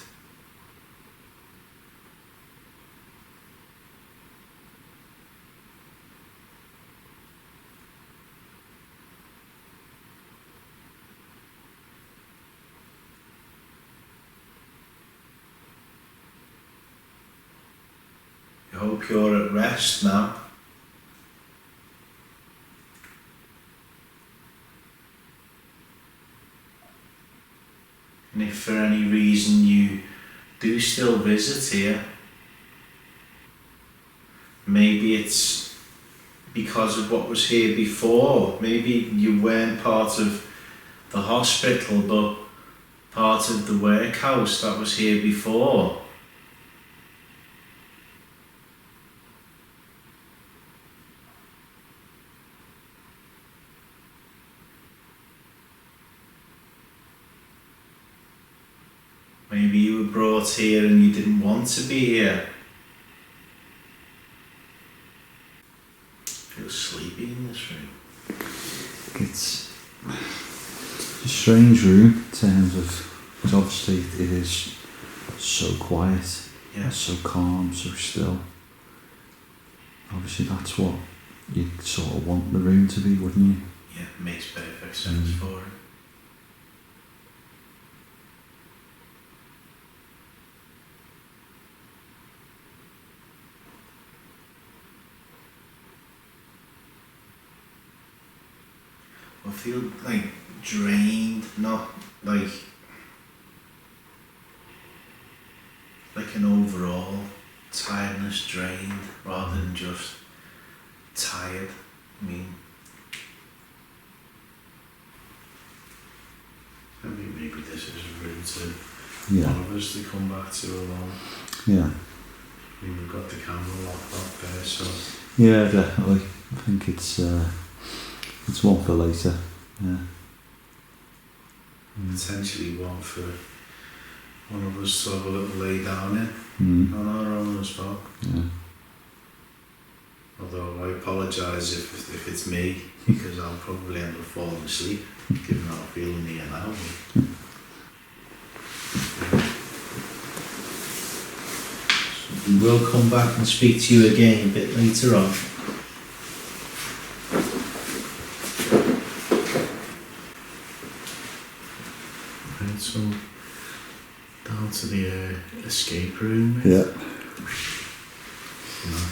I hope you're at rest now. And if for any reason you do still visit here, maybe it's because of what was here before. Maybe you weren't part of the hospital, but part of the workhouse that was here before. Maybe you were brought here and you didn't want to be here. I feel sleepy in this room. It's strange room in terms of, because obviously it is so quiet, Yeah. so calm, so still. Obviously that's what you sort of want the room to be, wouldn't you? Yeah, makes perfect sense for it. I feel like drained, not like an overall tiredness, drained rather than just tired. I mean, maybe this is a room to one of us to come back to alone. Yeah. I mean, we've got the camera locked up there, so Yeah, definitely. I think it's one for later. Yeah. potentially one for one of us to have a little lay down in Mm. on our own as well. Yeah. Although I apologise if it's me, because I'll probably end up falling asleep, given how I'm feeling here now. We will come back and speak to you again a bit later on. Right, so down to the escape room. Yeah.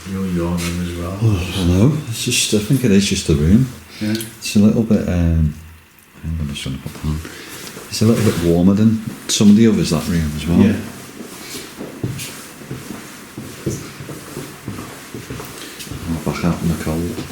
You're yawning as well. Oh, no, it's just, I think it is just a room. Yeah. It's a little bit, I'm just trying to put that on. It's a little bit warmer than some of the others, that room as well. Yeah. Oh, back out in the cold.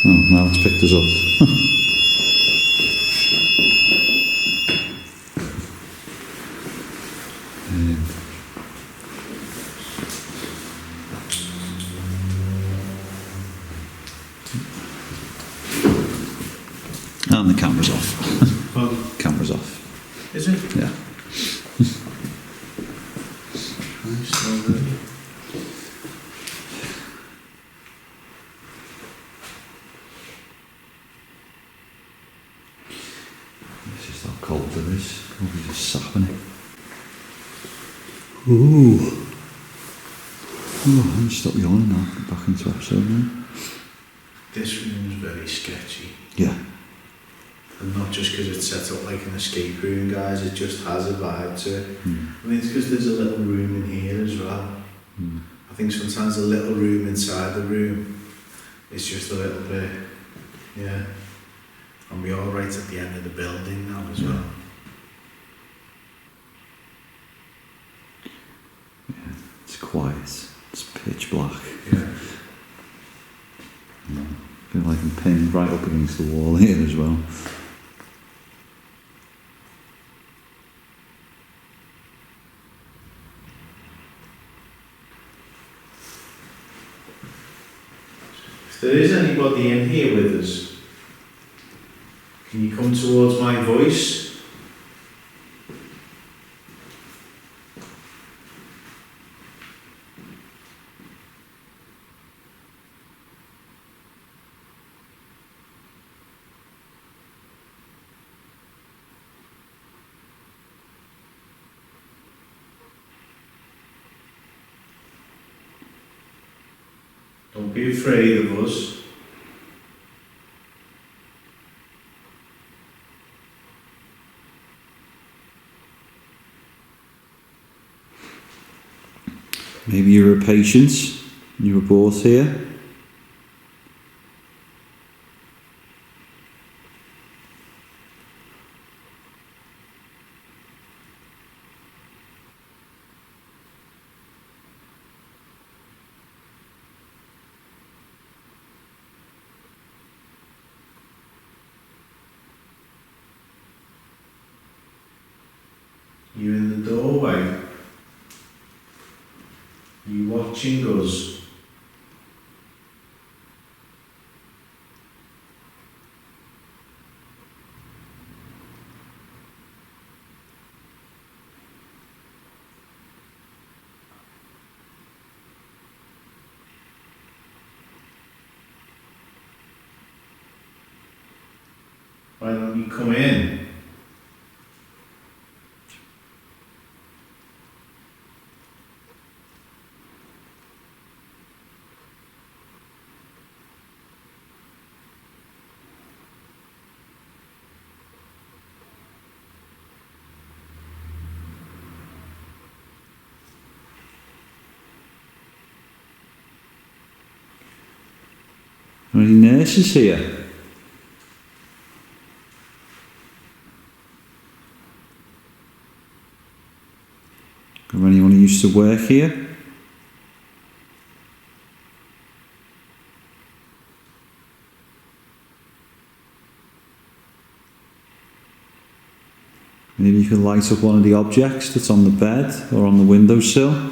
Oh, now it's picked us up. And the camera's off. Well, Camera's off. is it? Yeah. Nice, well done. It's just how cold it is. Probably just sapping it. Ooh. Oh, I'm stop yawning now. Get back into episode now. This room is very sketchy. Yeah. And not just because it's set up like an escape room, guys, it just has a vibe to it. Mm. I mean, it's because there's a little room in here as well. Mm. I think sometimes a little room inside the room is just a little bit, yeah. And we are right at the end of the building now as well. Yeah. It's quiet. It's pitch black. Yeah. Yeah. I feel like I'm pinned right up against the wall here as well. If there is anybody in here with us, can you come towards my voice? Don't be afraid of us. Maybe you were a patient. You were brought here. You in the doorway. You watching us. Why don't you come in? Are any nurses here? Or anyone who used to work here? Maybe you could light up one of the objects that's on the bed or on the windowsill.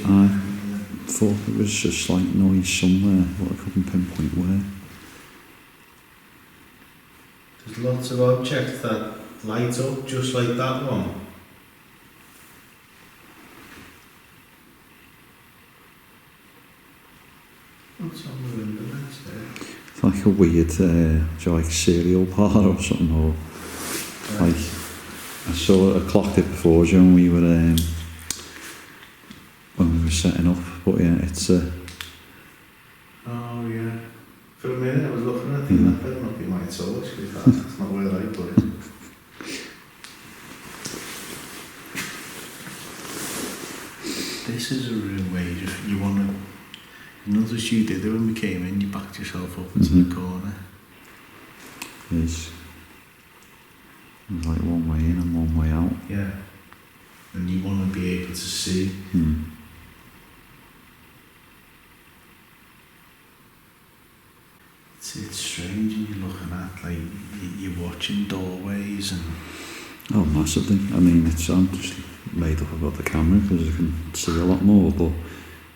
I thought there was a slight noise somewhere, but I couldn't pinpoint where. There's lots of objects that light up just like that one. What's on the window next there? It's like a weird, like cereal bar or something, or like I saw it, I clocked it before, Joe, when we were setting up. But yeah, it's oh yeah. For a minute I was looking at it, thinking that better not be my torch, because that's not where I put it. This is a room where you want to. You notice you did it when we came in. You backed yourself up into the corner. there's like one way in and one way out. Yeah. And you want to be able to see. It's strange, and you're looking at, like, you're watching doorways and... Oh, massively. I mean, I'm just made up about the camera because I can see a lot more, but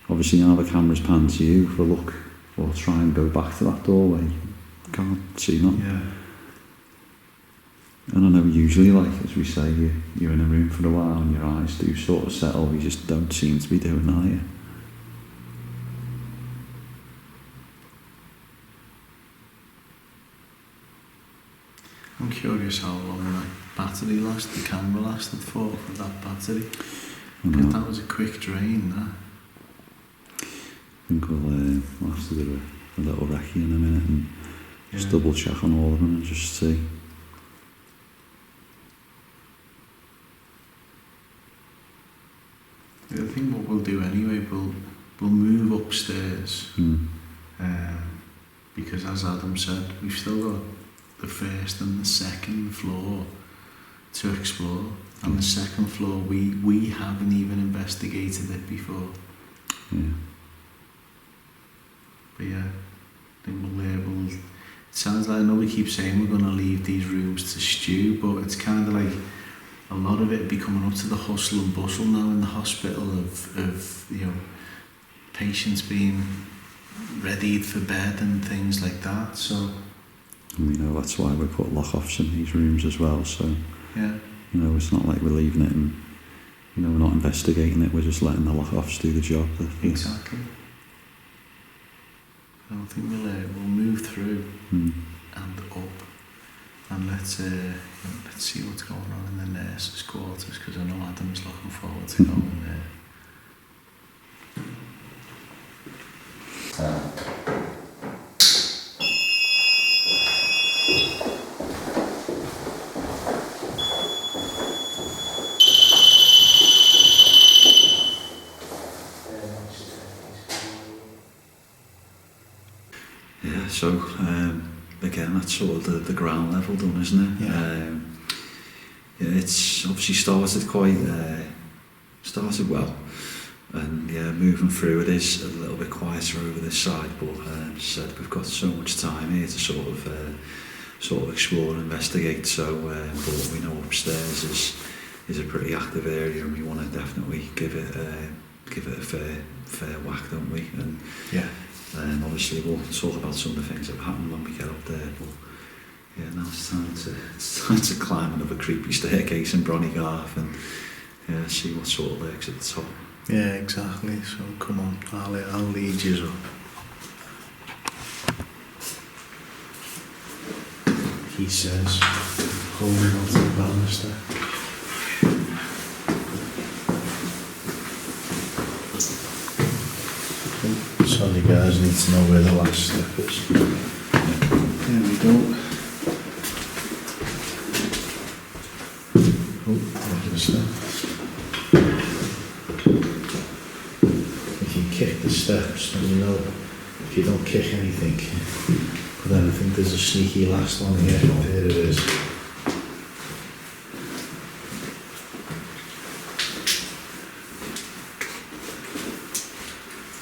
obviously now the camera's panned to you for a look or try and go back to that doorway. You can't see nothing. Yeah. And I know usually, like, as we say, you're in a room for a while and your eyes do sort of settle, you just don't seem to be doing that here. I'm curious how long that battery lasted, the camera lasted for that battery. Because that was a quick drain, that. I think we'll have to do a little recce in a minute and just double check on all of them and just see. I think what we'll do anyway, we'll move upstairs. Because as Adam said, we've still got the first and the second floor to explore. And the second floor, we haven't even investigated it before. Yeah. But yeah, I think we'll it sounds like, I know we keep saying we're going to leave these rooms to stew, but it's kind of like a lot of it will be coming up to the hustle and bustle now in the hospital of you know, patients being readied for bed and things like that. So, and we know that's why we put lock-offs in these rooms as well, so yeah, you know, it's not like we're leaving it and, you know, we're not investigating it, we're just letting the lock-offs do the job. Exactly. I don't think we'll move through and up, and let's see what's going on in the nurses' quarters, because I know Adam's looking forward to going there. Yeah, so again, that's sort of the ground level done, isn't it? Yeah. Yeah, it's obviously started well, and yeah, moving through it is a little bit quieter over this side, but as I said, we've got so much time here to sort of explore and investigate. So what we know upstairs is is a pretty active area, and we want to definitely give it a fair whack, don't we? And Yeah. obviously we'll talk about some of the things that have happened when we get up there, but yeah, now it's time to climb another creepy staircase in Bron Y Garth and see what sort of lurks at the top. Yeah, exactly. So come on, I'll lead you up. He says, holding on to the banister. Sorry guys, need to know where the last step is. There we go. Oh, there's the step. If you kick the steps, then you know if you don't kick anything. But then I think there's a sneaky last one here. There it is.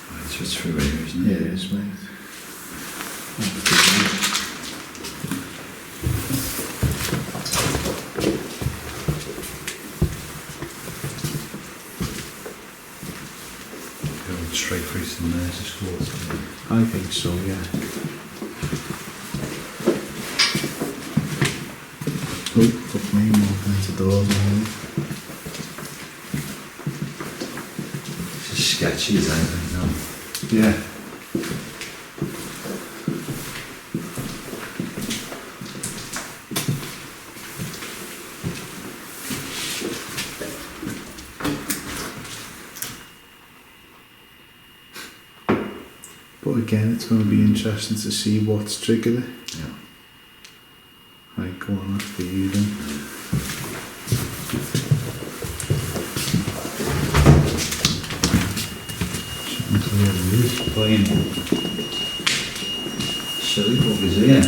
Right, so it's through here, isn't Yeah, it? it is, mate. Going straight through to the nurse's quarters. I think so, yeah. Oh, fuck me, I'm walking into doors now. This is sketchy as anything, no? Yeah. But again, it's going to be interesting to see what's triggered it. Yeah. Right, go on, that's for you then. Playing silly buggers here.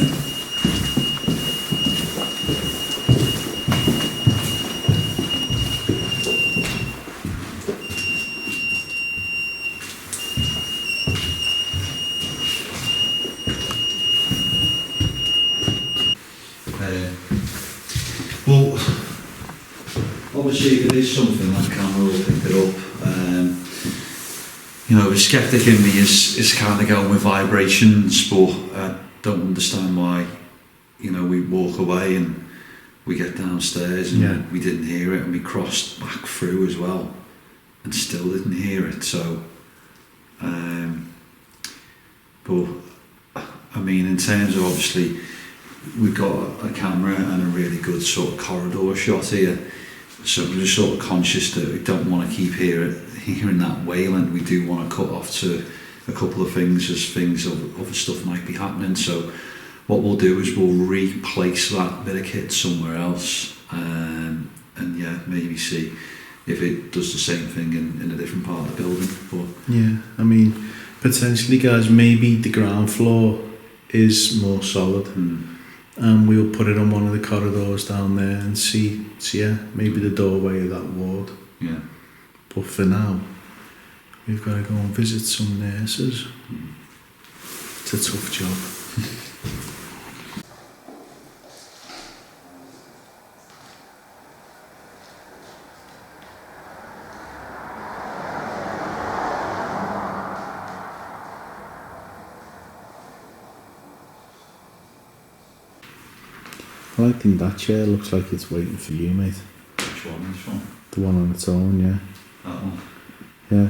Well, obviously if it is something that camera will pick it up. You know, the skeptic in me is kind of going with vibrations, but I don't understand why, you know, we walk away and we get downstairs and we didn't hear it, and we crossed back through as well and still didn't hear it. So, but I mean, in terms of obviously we've got a camera and a really good sort of corridor shot here, so we're just sort of conscious that we don't want to keep hearing that wailing. We do want to cut off to a couple of things as other stuff might be happening. So what we'll do is we'll replace that bit of kit somewhere else, and yeah, maybe see if it does the same thing in a different part of the building. But yeah, I mean, potentially guys, maybe the ground floor is more solid. And we'll put it on one of the corridors down there and see maybe the doorway of that ward. Yeah. But for now, we've got to go and visit some nurses. It's a tough job. I think that chair looks like it's waiting for you, mate. Which one? This one? The one on its own, yeah. That one? Yeah.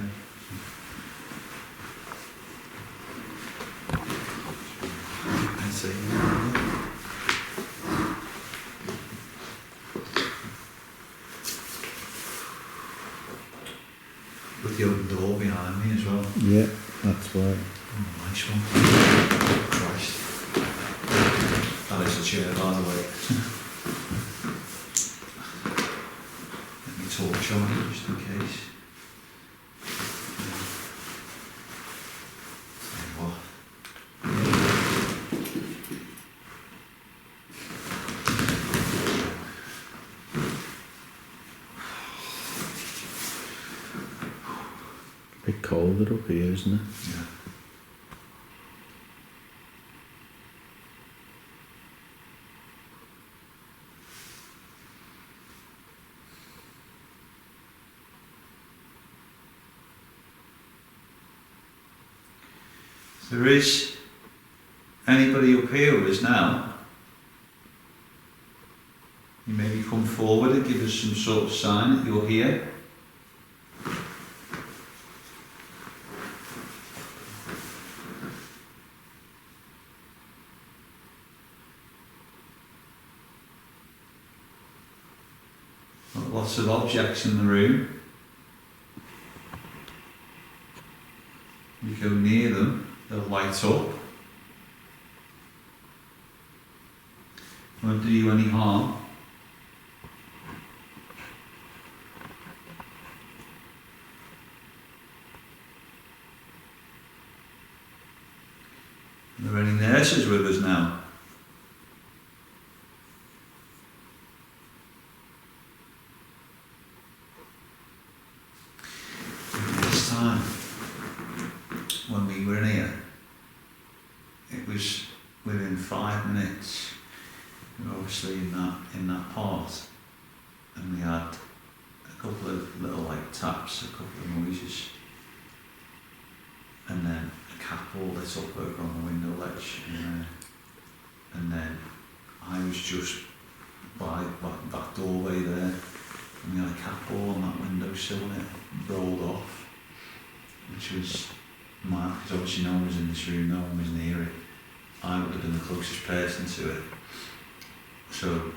I see. With the open door behind me as well. Yeah, that's right. Oh, nice one. Christ. That is a chair, by the way. Let me torch on it just in case. Tell you what. A bit colder up here, isn't it? Yeah. If there is anybody up here with us now, you maybe come forward and give us some sort of sign that you're here. Got lots of objects in the room. You go near them, they'll light up. Won't do you any harm. Are there any nurses with us now? This time, when we were in here, it was within 5 minutes. We were obviously in that part, and we had a couple of little like taps, a couple of noises, and then a cat ball lit up over on the window ledge, and then I was just by that doorway there, and we had a cat ball on that windowsill, and it rolled off, which was mad, because obviously no one was in this room, no one was near it. I would have been the closest person to it. So,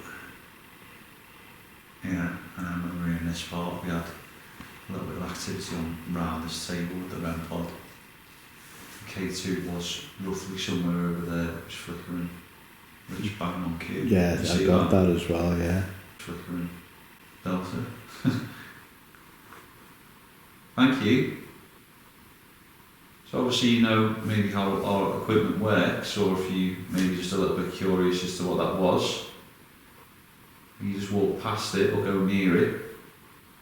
yeah, and I remember in this part we had a little bit of activity on round this table with the REM pod. K2 was roughly somewhere over there, it was flickering. It was bang on cue. Yeah, I got that as well, yeah. Flickering Delta. Thank you. So obviously you know maybe how our equipment works, or if you maybe just a little bit curious as to what that was, you just walk past it or go near it.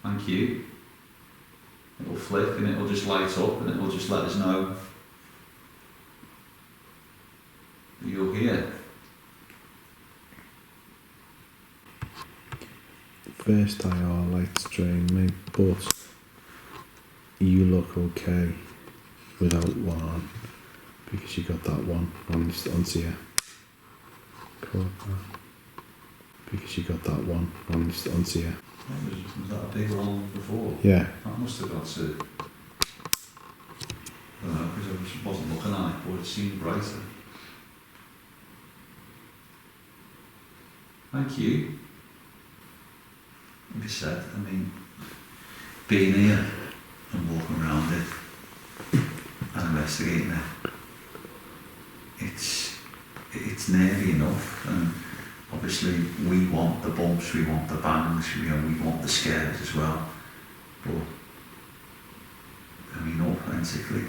Thank you. It'll flick and it'll just light up and it'll just let us know that you're here. First IR lights drain me, but you look okay without one on, because you got that one onto you. Cool. Because you got that one onto you. Was that a big one before? Yeah. That must have got to, I don't know, because I just wasn't looking at it, but it seemed brighter. Thank you. Like I said, I mean, being here and walking around it and investigating it, it's nearly enough. And obviously we want the bumps, we want the bangs, we want the scares as well. But I mean, authentically,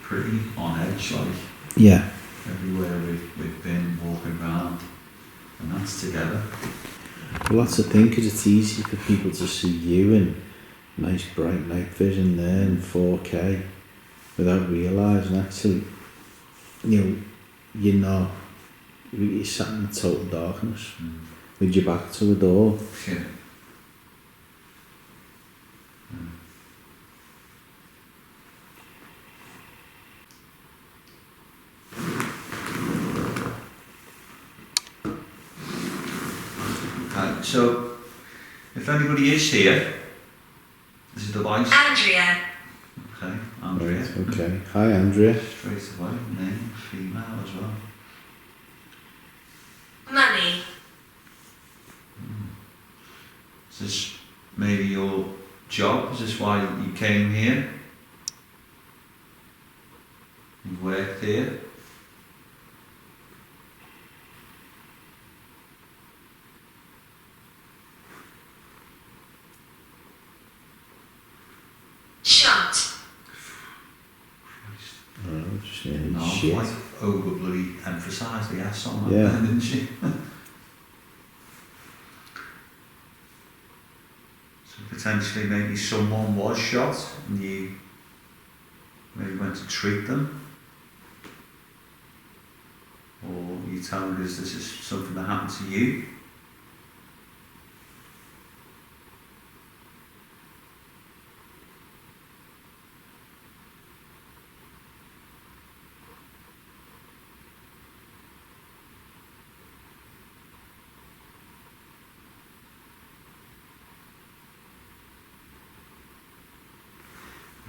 pretty on edge, like Yeah. everywhere we've been walking around, and that's together. Well, that's the thing, because it's easy for people to see you in nice bright night vision there in 4K without realising actually, you're not, you're sat in total darkness with your back to a door. Yeah. So, if anybody is here, there's a device. Andrea. Okay, Andrea. Right, okay. Hi, Andrea. Straight away, name, female as well. Money. Is this maybe your job? Is this why you came here? You worked here? Shot. Just No, shit. like over bloody emphasised the S on that, Yeah. then, didn't she? So potentially maybe someone was shot and you maybe went to treat them, or you telling us this is something that happened to you.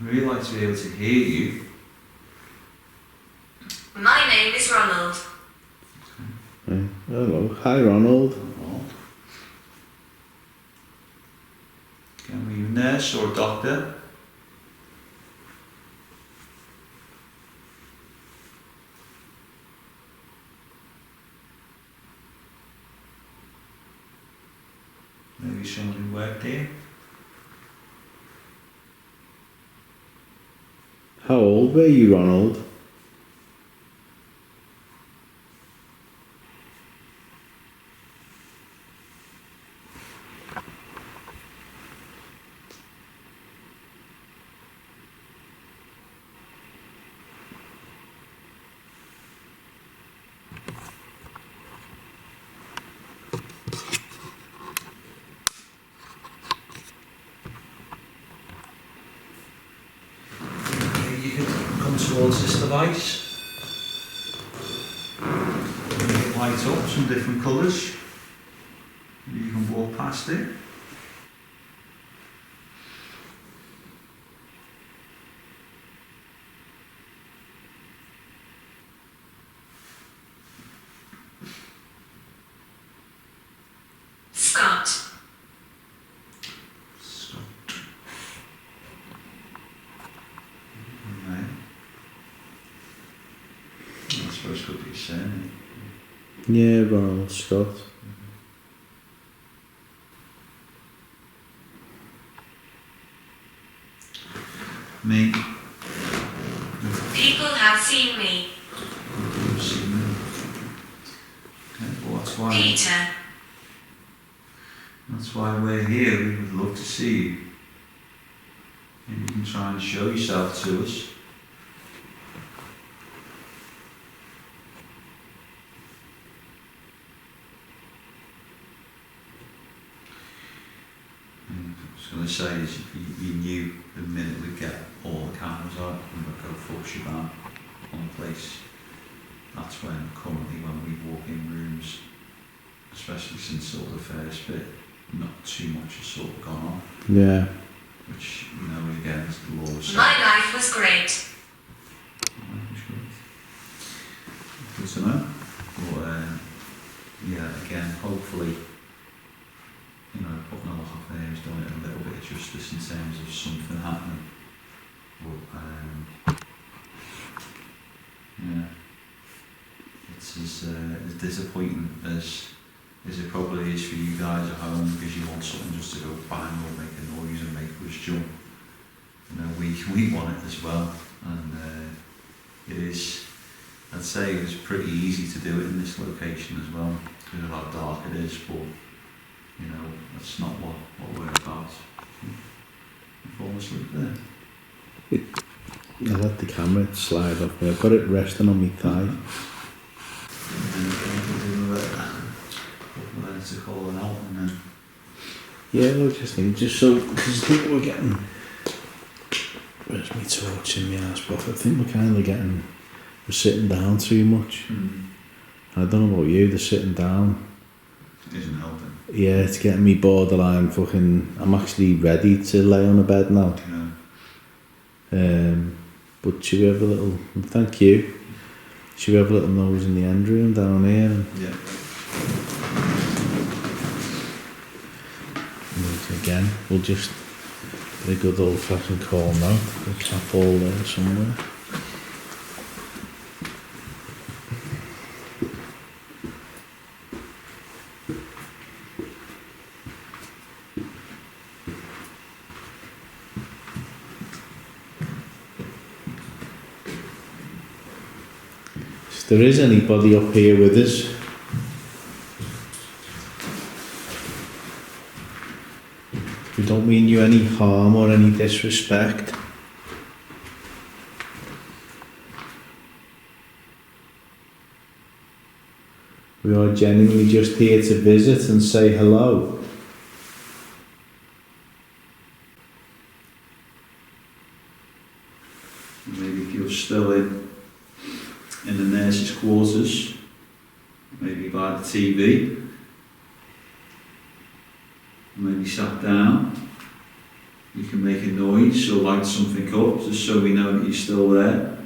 I'd really like to be able to hear you. My name is Ronald. Hello, hi Ronald. Are you a nurse or a doctor? Maybe someone who worked here? How old were you, Ronald? You can come towards this device. Make it light up some different colours. You can walk past it. Scott. Scott. Right. I suppose it could be a surname. Yeah, Ronald Scott. Me. People have seen me. You've seen me. Okay, well that's why. Peter. That's why we're here. We would love to see you. And you can try and show yourself to us. And I was going to say is you knew the minute we get all the cameras out and we go full shebang on the place. That's when currently when we walk in rooms, especially since sort of the first bit, not too much has sort of gone on, Yeah. which, you know, again, is the law of sex. My life was great. Good to know. But, yeah, again, hopefully, you know, putting a lot of there has done it a little bit of justice in terms of something happening. But, yeah, it's as disappointing as it probably is for you guys at home, because you want something just to go bang or make a noise and make us jump. You know, we want it as well, and it is. I'd say it was pretty easy to do it in this location as well, because of how dark it is. But you know, that's not what we're about. You fall asleep there. I let the camera slide off me. I've got it resting on my thigh. To call it out and then. Yeah, I was just thinking, just so, because I think we're getting. Where's my torch in my ass? But I think we're kind of getting. We're sitting down too much. I don't know about you, the sitting down. Isn't helping. Yeah, it's getting me borderline fucking. I'm actually ready to lay on a bed now. Yeah. But should we have a little. Thank you. Should we have a little nose in the end room down here? Yeah. Again, we'll just get a good old fashioned call now. We'll tap all there somewhere. If there is anybody up here with us, we don't mean you any harm or any disrespect. We are genuinely just here to visit and say hello. Maybe if you're still in the nurse's quarters, maybe by the TV, maybe sat down, you can make a noise or light something up just so we know that you're still there.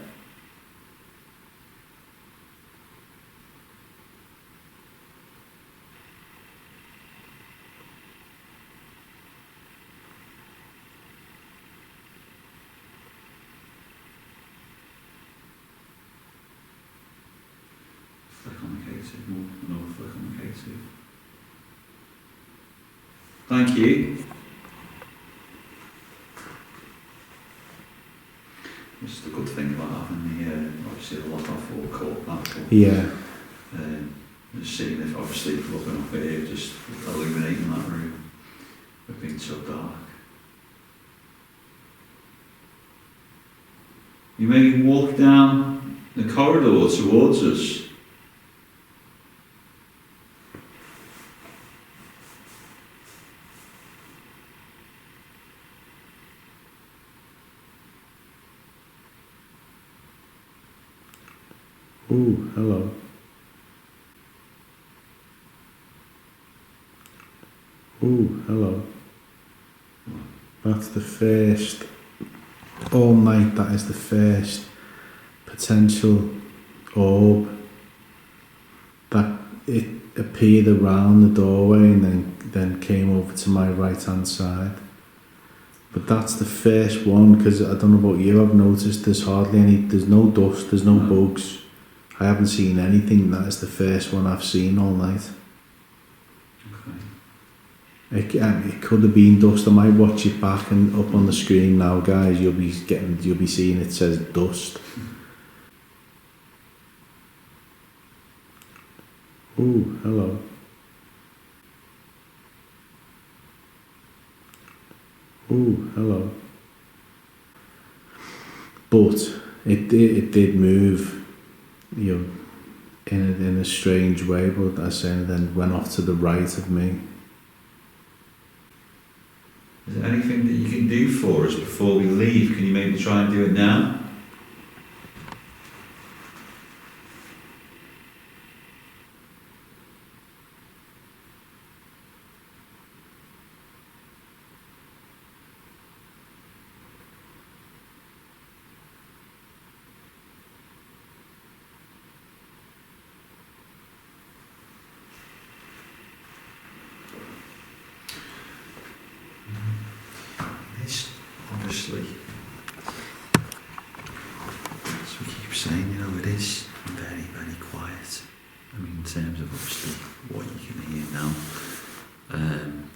Flick on the K2, more, another flick on the K2. Thank you. This is the good thing about having the, obviously the lock-off or cut that. Yeah. Just seeing if, obviously, looking up here, just illuminating that room. We've been so dark. You may walk down the corridor towards us. Ooh, hello. Ooh, hello. That's the first, all night, that is the first potential orb that it appeared around the doorway and then came over to my right hand side. But that's the first one, because I don't know about you, I've noticed there's hardly any, there's no dust, there's no bugs. I haven't seen anything. That is the first one I've seen all night. Okay. It could have been dust. I might watch it back and up on the screen now, guys. You'll be seeing it says dust. Ooh, hello. Ooh, hello. But it did move. You know, in a strange way, but I said then went off to the right of me. Is there anything that you can do for us before we leave? Can you maybe try and do it now? This, obviously, as we keep saying, you know, it is very, very quiet. I mean, in terms of obviously what you can hear now.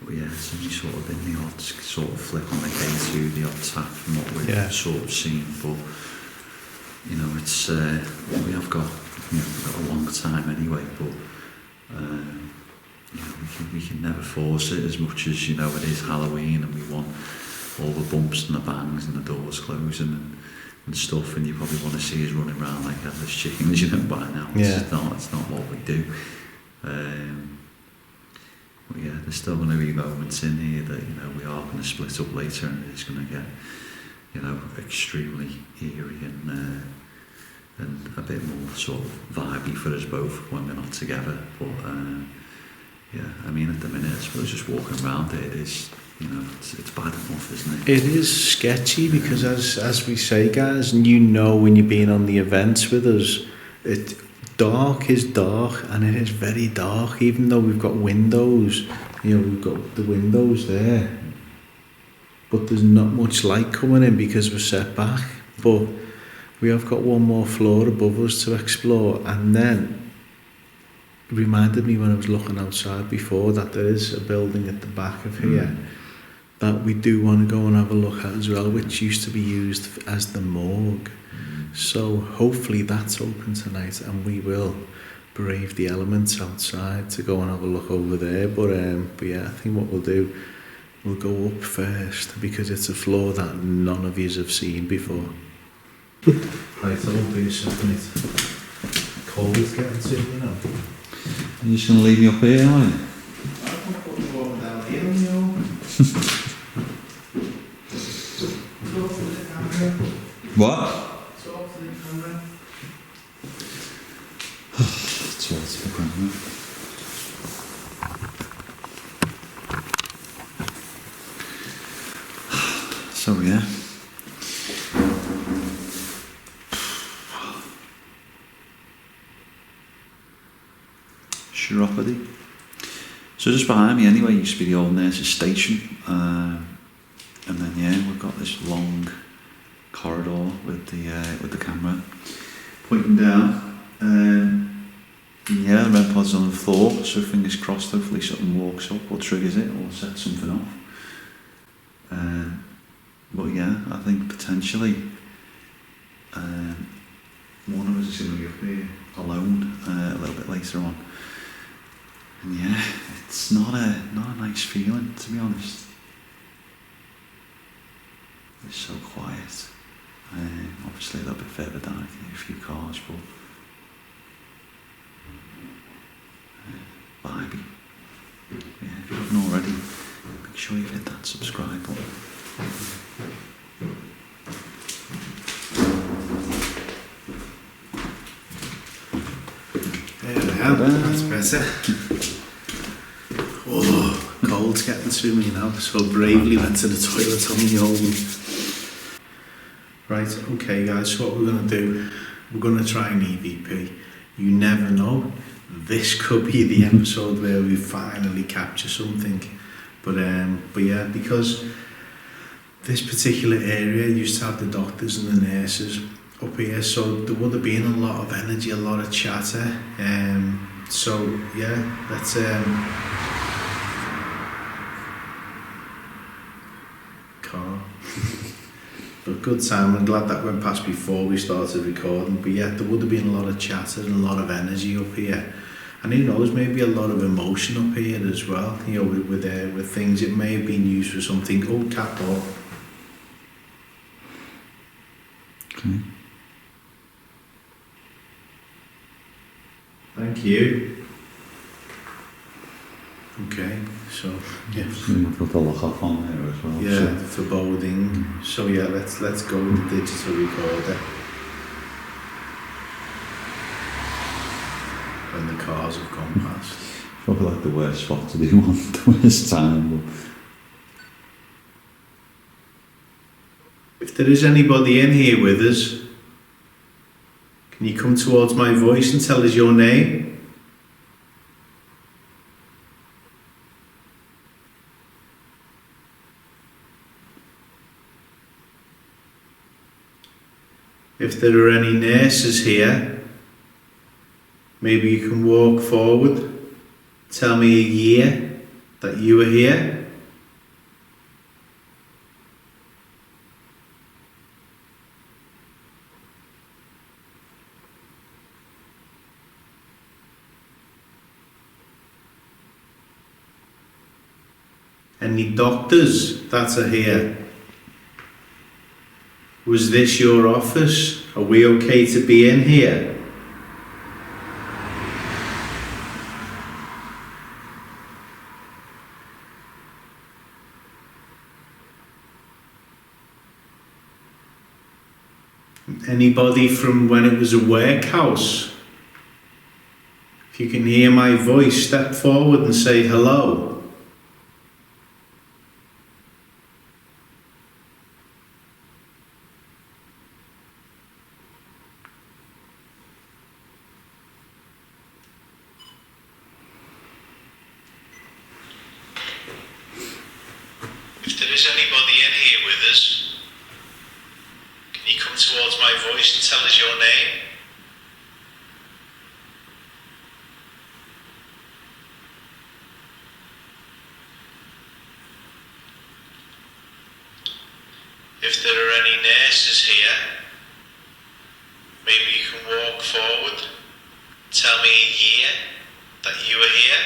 But yeah, it's only sort of been the odd sort of flick on the K2, the odd tap from what we've sort of seen. But, you know, it's, we have got, you know, we've got a long time anyway, but, you know, we can never force it as much as, you know, it is Halloween and we want all the bumps and the bangs and the doors closing and stuff, and you probably want to see us running around like headless chickens, you know, by now. It's not what we do. But yeah, there's still going to be moments in here that, you know, we are going to split up later and it's going to get, you know, extremely eerie and a bit more sort of vibey for us both when we're not together. But yeah, I mean, at the minute, I suppose just walking around it is, you know, it's bad enough, isn't it? It is sketchy because, as we say, guys, and you know when you're being on the events with us, dark is dark, and it is very dark. Even though we've got windows, you know, we've got the windows there, but there's not much light coming in because we're set back. But we have got one more floor above us to explore, and then it reminded me when I was looking outside before that there is a building at the back of here that we do want to go and have a look at as well, which used to be used as the morgue. So hopefully that's open tonight and we will brave the elements outside to go and have a look over there. But yeah, I think what we'll do, we'll go up first because it's a floor that none of you have seen before. Right, I won't be a second. It's cold getting to, you know. You're just going to leave me up here, aren't you? I'm going to walk down here, you know. Talk to the camera. What? Talk to the camera. Talk to the camera. So yeah. Chiropody. So just behind me anyway used to be the old nurse's station, and then yeah, we've got this long corridor with the camera pointing down. Yeah, the REM pod's on the floor, so fingers crossed. Hopefully something walks up or triggers it or sets something off. But yeah, I think potentially one of us is going to be up here alone a little bit later on. And yeah, it's not a nice feeling, to be honest. It's so quiet. Obviously a little bit further down, I can hear a few cars, but vibey. Yeah, if you haven't already, make sure you hit that subscribe button. That's better. Oh, cold's getting to me now, so bravely went to the toilet on my own. Right, okay guys, so what we're going to do, we're going to try an EVP. You never know, this could be the episode where we finally capture something. But yeah, because this particular area used to have the doctors and the nurses up here, so there would have been a lot of energy, a lot of chatter. So yeah, let's car. But good time. I'm glad that went past before we started recording. But yeah, there would have been a lot of chatter and a lot of energy up here. And who knows, maybe a lot of emotion up here as well. You know, with things it may have been used for something. Oh, cat dog. Okay. Thank you. Okay, so yeah. You've got the lock off on there as well. Yeah, So. foreboding. So yeah, let's go with the digital recorder. When the cars have gone past. Probably like the worst spot to do on, the worst time. But If there is anybody in here with us, can you come towards my voice and tell us your name? If there are any nurses here, maybe you can walk forward, tell me a year that you were here. Any doctors that are here? Was this your office? Are we okay to be in here? Anybody from when it was a workhouse? If you can hear my voice, step forward and say hello. If there is anybody in here with us, can you come towards my voice and tell us your name? If there are any nurses here, maybe you can walk forward, tell me a year that you were here.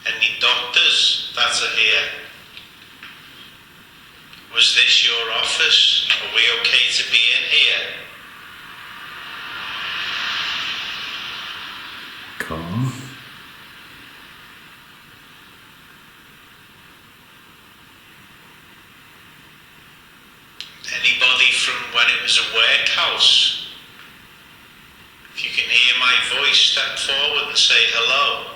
Any doctors that are here? Was this your office? Are we okay to be in here? car. when it was a workhouse. If you can hear my voice, step forward and say hello.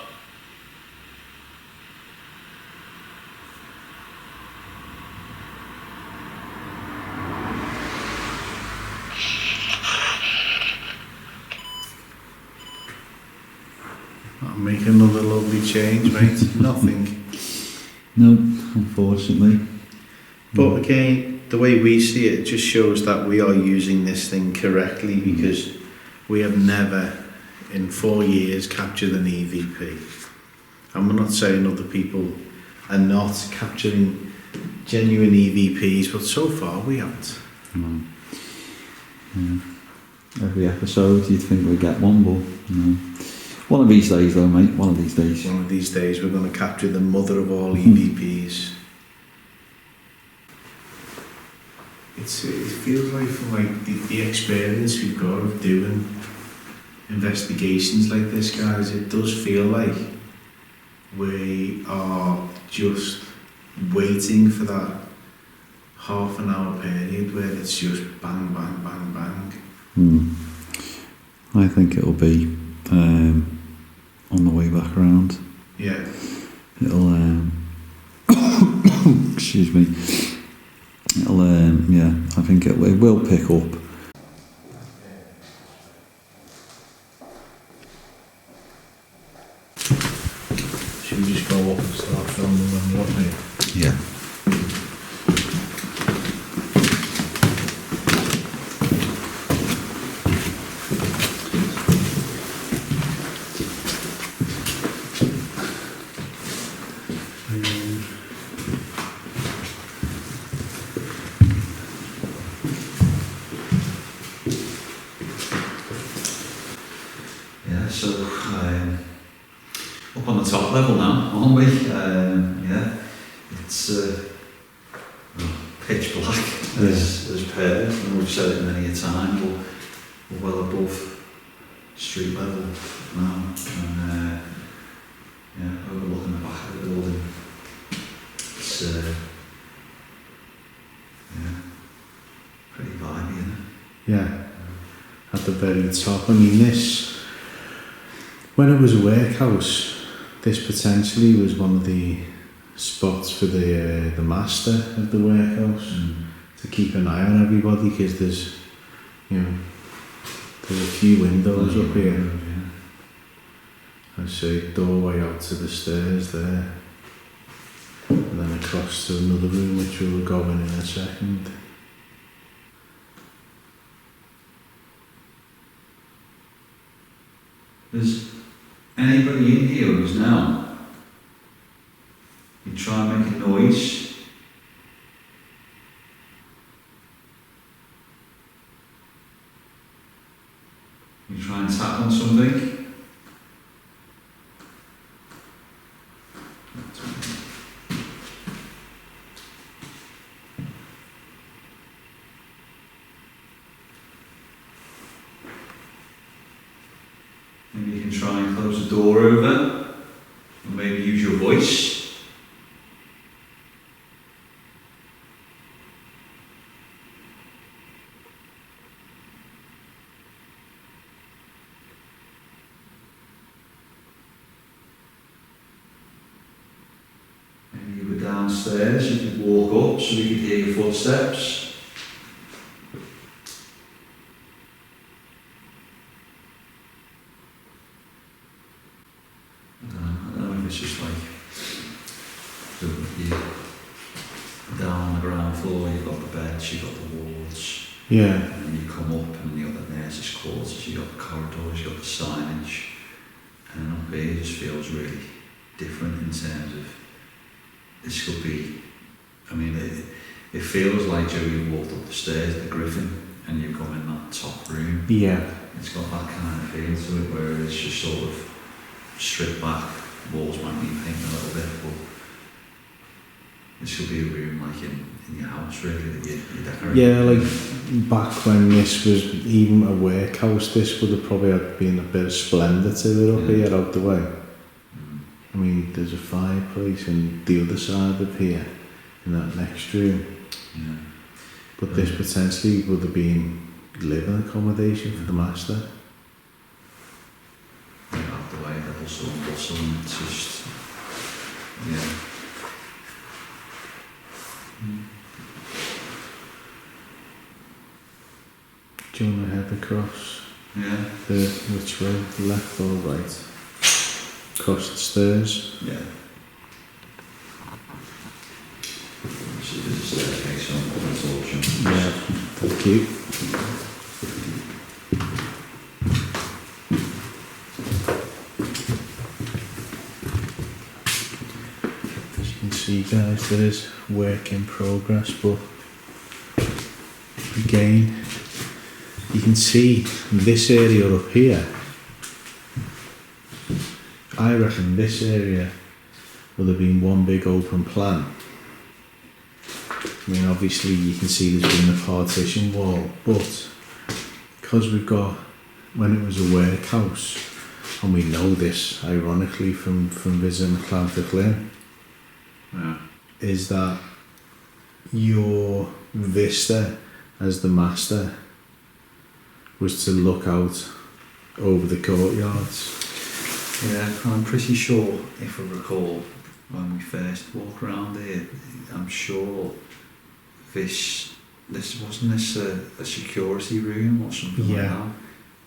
I'll make another lovely change, mate. Nothing. No, unfortunately. But again, the way we see it just shows that we are using this thing correctly, because we have never in 4 years captured an EVP. And we're not saying other people are not capturing genuine EVPs, but so far we haven't. No. Yeah. Every episode you'd think we'd get one, but no. One of these days though, mate, one of these days. One of these days we're going to capture the mother of all EVPs. It feels like, from like the experience we've got of doing investigations like this, guys, it does feel like we are just waiting for that half an hour period where it's just bang, bang, bang, bang. I think it'll be on the way back around. Yeah. It'll excuse me. It'll yeah, I think it will pick up. Should we just go up and start filming when we're up here? Yeah. Yeah, so up on the top level now, aren't we? Yeah, it's pitch black as per, and we've said it many a time, but we're well above street level now, and yeah, overlooking the back of the building. It's yeah, pretty vibey, isn't it? Yeah, at the very top. I mean, this, when it was a workhouse, this potentially was one of the spots for the master of the workhouse to keep an eye on everybody, because there's, you know, there's a few windows up here. Yeah. I see doorway out to the stairs there, and then across to another room which we will go in a second. There's anybody in here who's now, you try and make a noise, you try and tap on something, maybe you can try and close the door over, or maybe use your voice. Maybe you were downstairs, you could walk up so we could hear your footsteps. I don't know if it's just like, so you're down on the ground floor, you've got the beds, you've got the walls, Yeah. and then you come up and you've got the nurses' quarters, you've got the corridors, you've got the signage, and then up here it just feels really different in terms of, this could be, I mean, it feels like, Joe, you walked up the stairs at the Griffin and you've gone in that top room. Yeah. It's got that kind of feel to it, where it's just sort of stripped back, walls might be painted a little bit, but this could be a room like in your house, really, that you decorate. Yeah, like back when this was even a workhouse, this would have probably had been a bit of splendour to it up here, out the way. I mean, there's a fireplace on the other side of here, in that next room. Yeah. But this potentially would have been living accommodation for the master. Out the way, the hustle and bustle, and it's just, yeah. Do you want to head across? Yeah. Which way? Left or right? Across the stairs? Yeah. So there's a staircase on the torture. Yeah, thank you. As you can see, guys, there is work in progress, but again, you can see this area up here. I reckon this area would have been one big open plan. I mean, obviously you can see there's been a partition wall, but because we've got, when it was a workhouse, and we know this ironically from visiting Clonfert, Yeah. is that your vista as the master was to look out over the courtyards. Yeah, I'm pretty sure, if I recall, when we first walked around here, I'm sure this wasn't this a security room or something like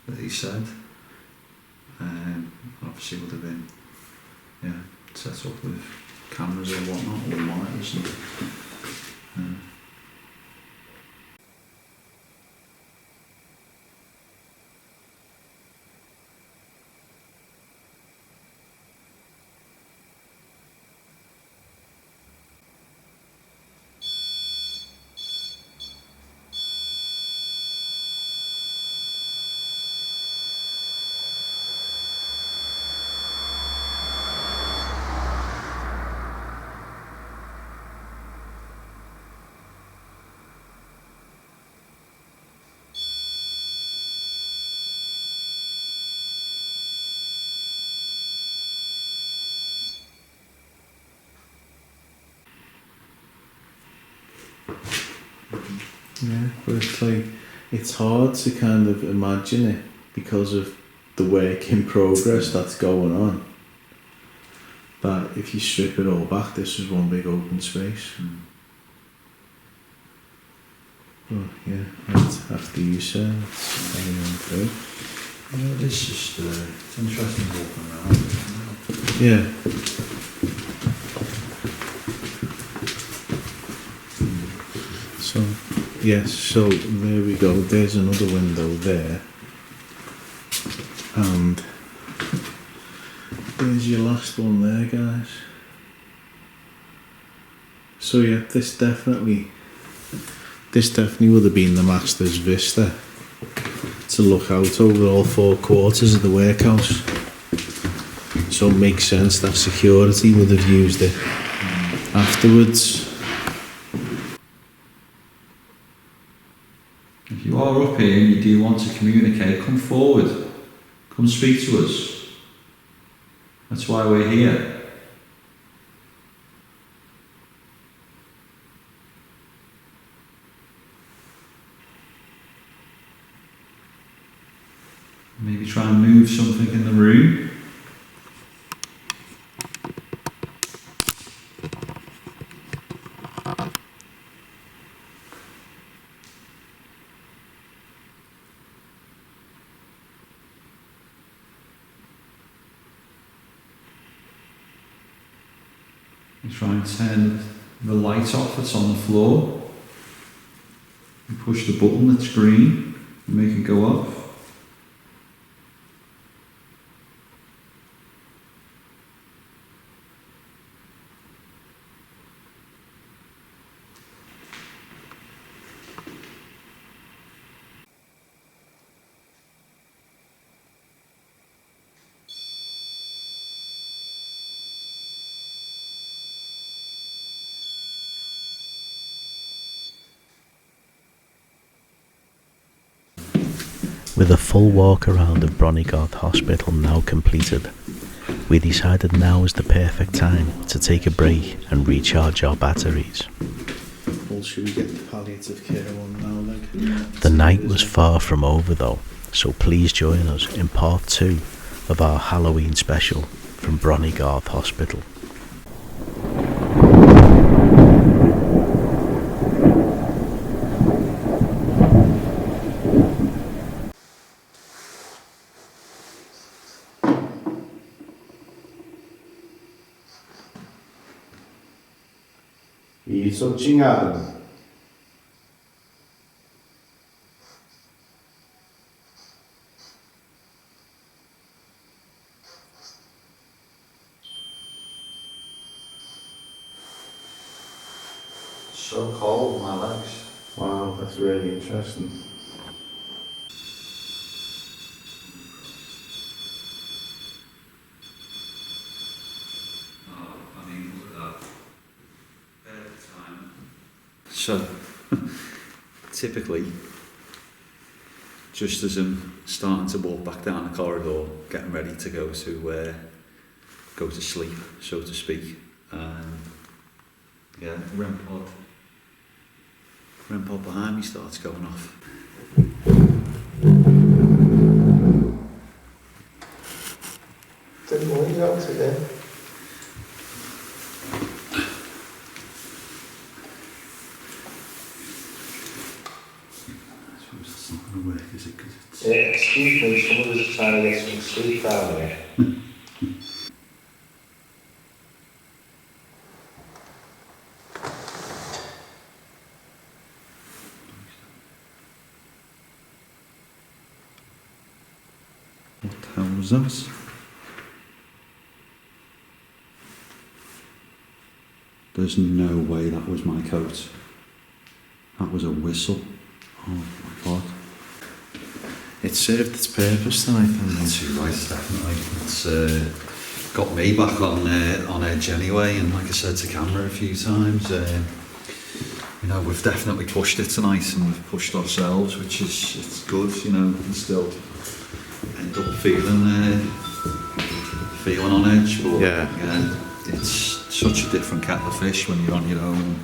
that he said. Obviously would have been set up with cameras or whatnot, or monitors and Yeah, but it's like, it's hard to kind of imagine it because of the work in progress that's going on. But if you strip it all back, this is one big open space. Well, yeah, right after you said, it's carry on through. yeah, it's just it's interesting walking around. Yeah. So, yes, so there we go. There's another window there. And there's your last one there, guys. So yeah, this definitely would have been the master's vista, to look out over all four quarters of the workhouse. So it makes sense that security would have used it afterwards. If you are up here and you do want to communicate, come forward. Come speak to us. That's why we're here. Maybe try and move something in the room. You try and turn the light off that's on the floor. You push the button that's green and make it go off. With a full walk around of Bron Y Garth Hospital now completed, we decided now is the perfect time to take a break and recharge our batteries. Well, should we get the palliative care one now then? The night was far from over though, so please join us in part 2 of our Halloween special from Bron Y Garth Hospital. Are you touching Adam? So cold, my legs. Wow, that's really interesting. Oh, I mean, look at that. Perfect time. So, typically, just as I'm starting to walk back down the corridor, getting ready to go to sleep, so to speak, yeah, REM pod behind me starts going off. Didn't want you out again. I suppose it's not going to work, is it? 'Cause it's... Yeah, excuse me, someone was trying to get some sleep down here. What the hell was that? There's no way that was my coat. That was a whistle. Oh my god. It served its purpose tonight, didn't it? Too right, definitely. It's got me back on edge anyway, and like I said to camera a few times, you know, we've definitely pushed it tonight, and we've pushed ourselves, which is it's good, you know, and still end up feeling on edge, but Yeah. again, it's such a different kettle of fish when you're on your own.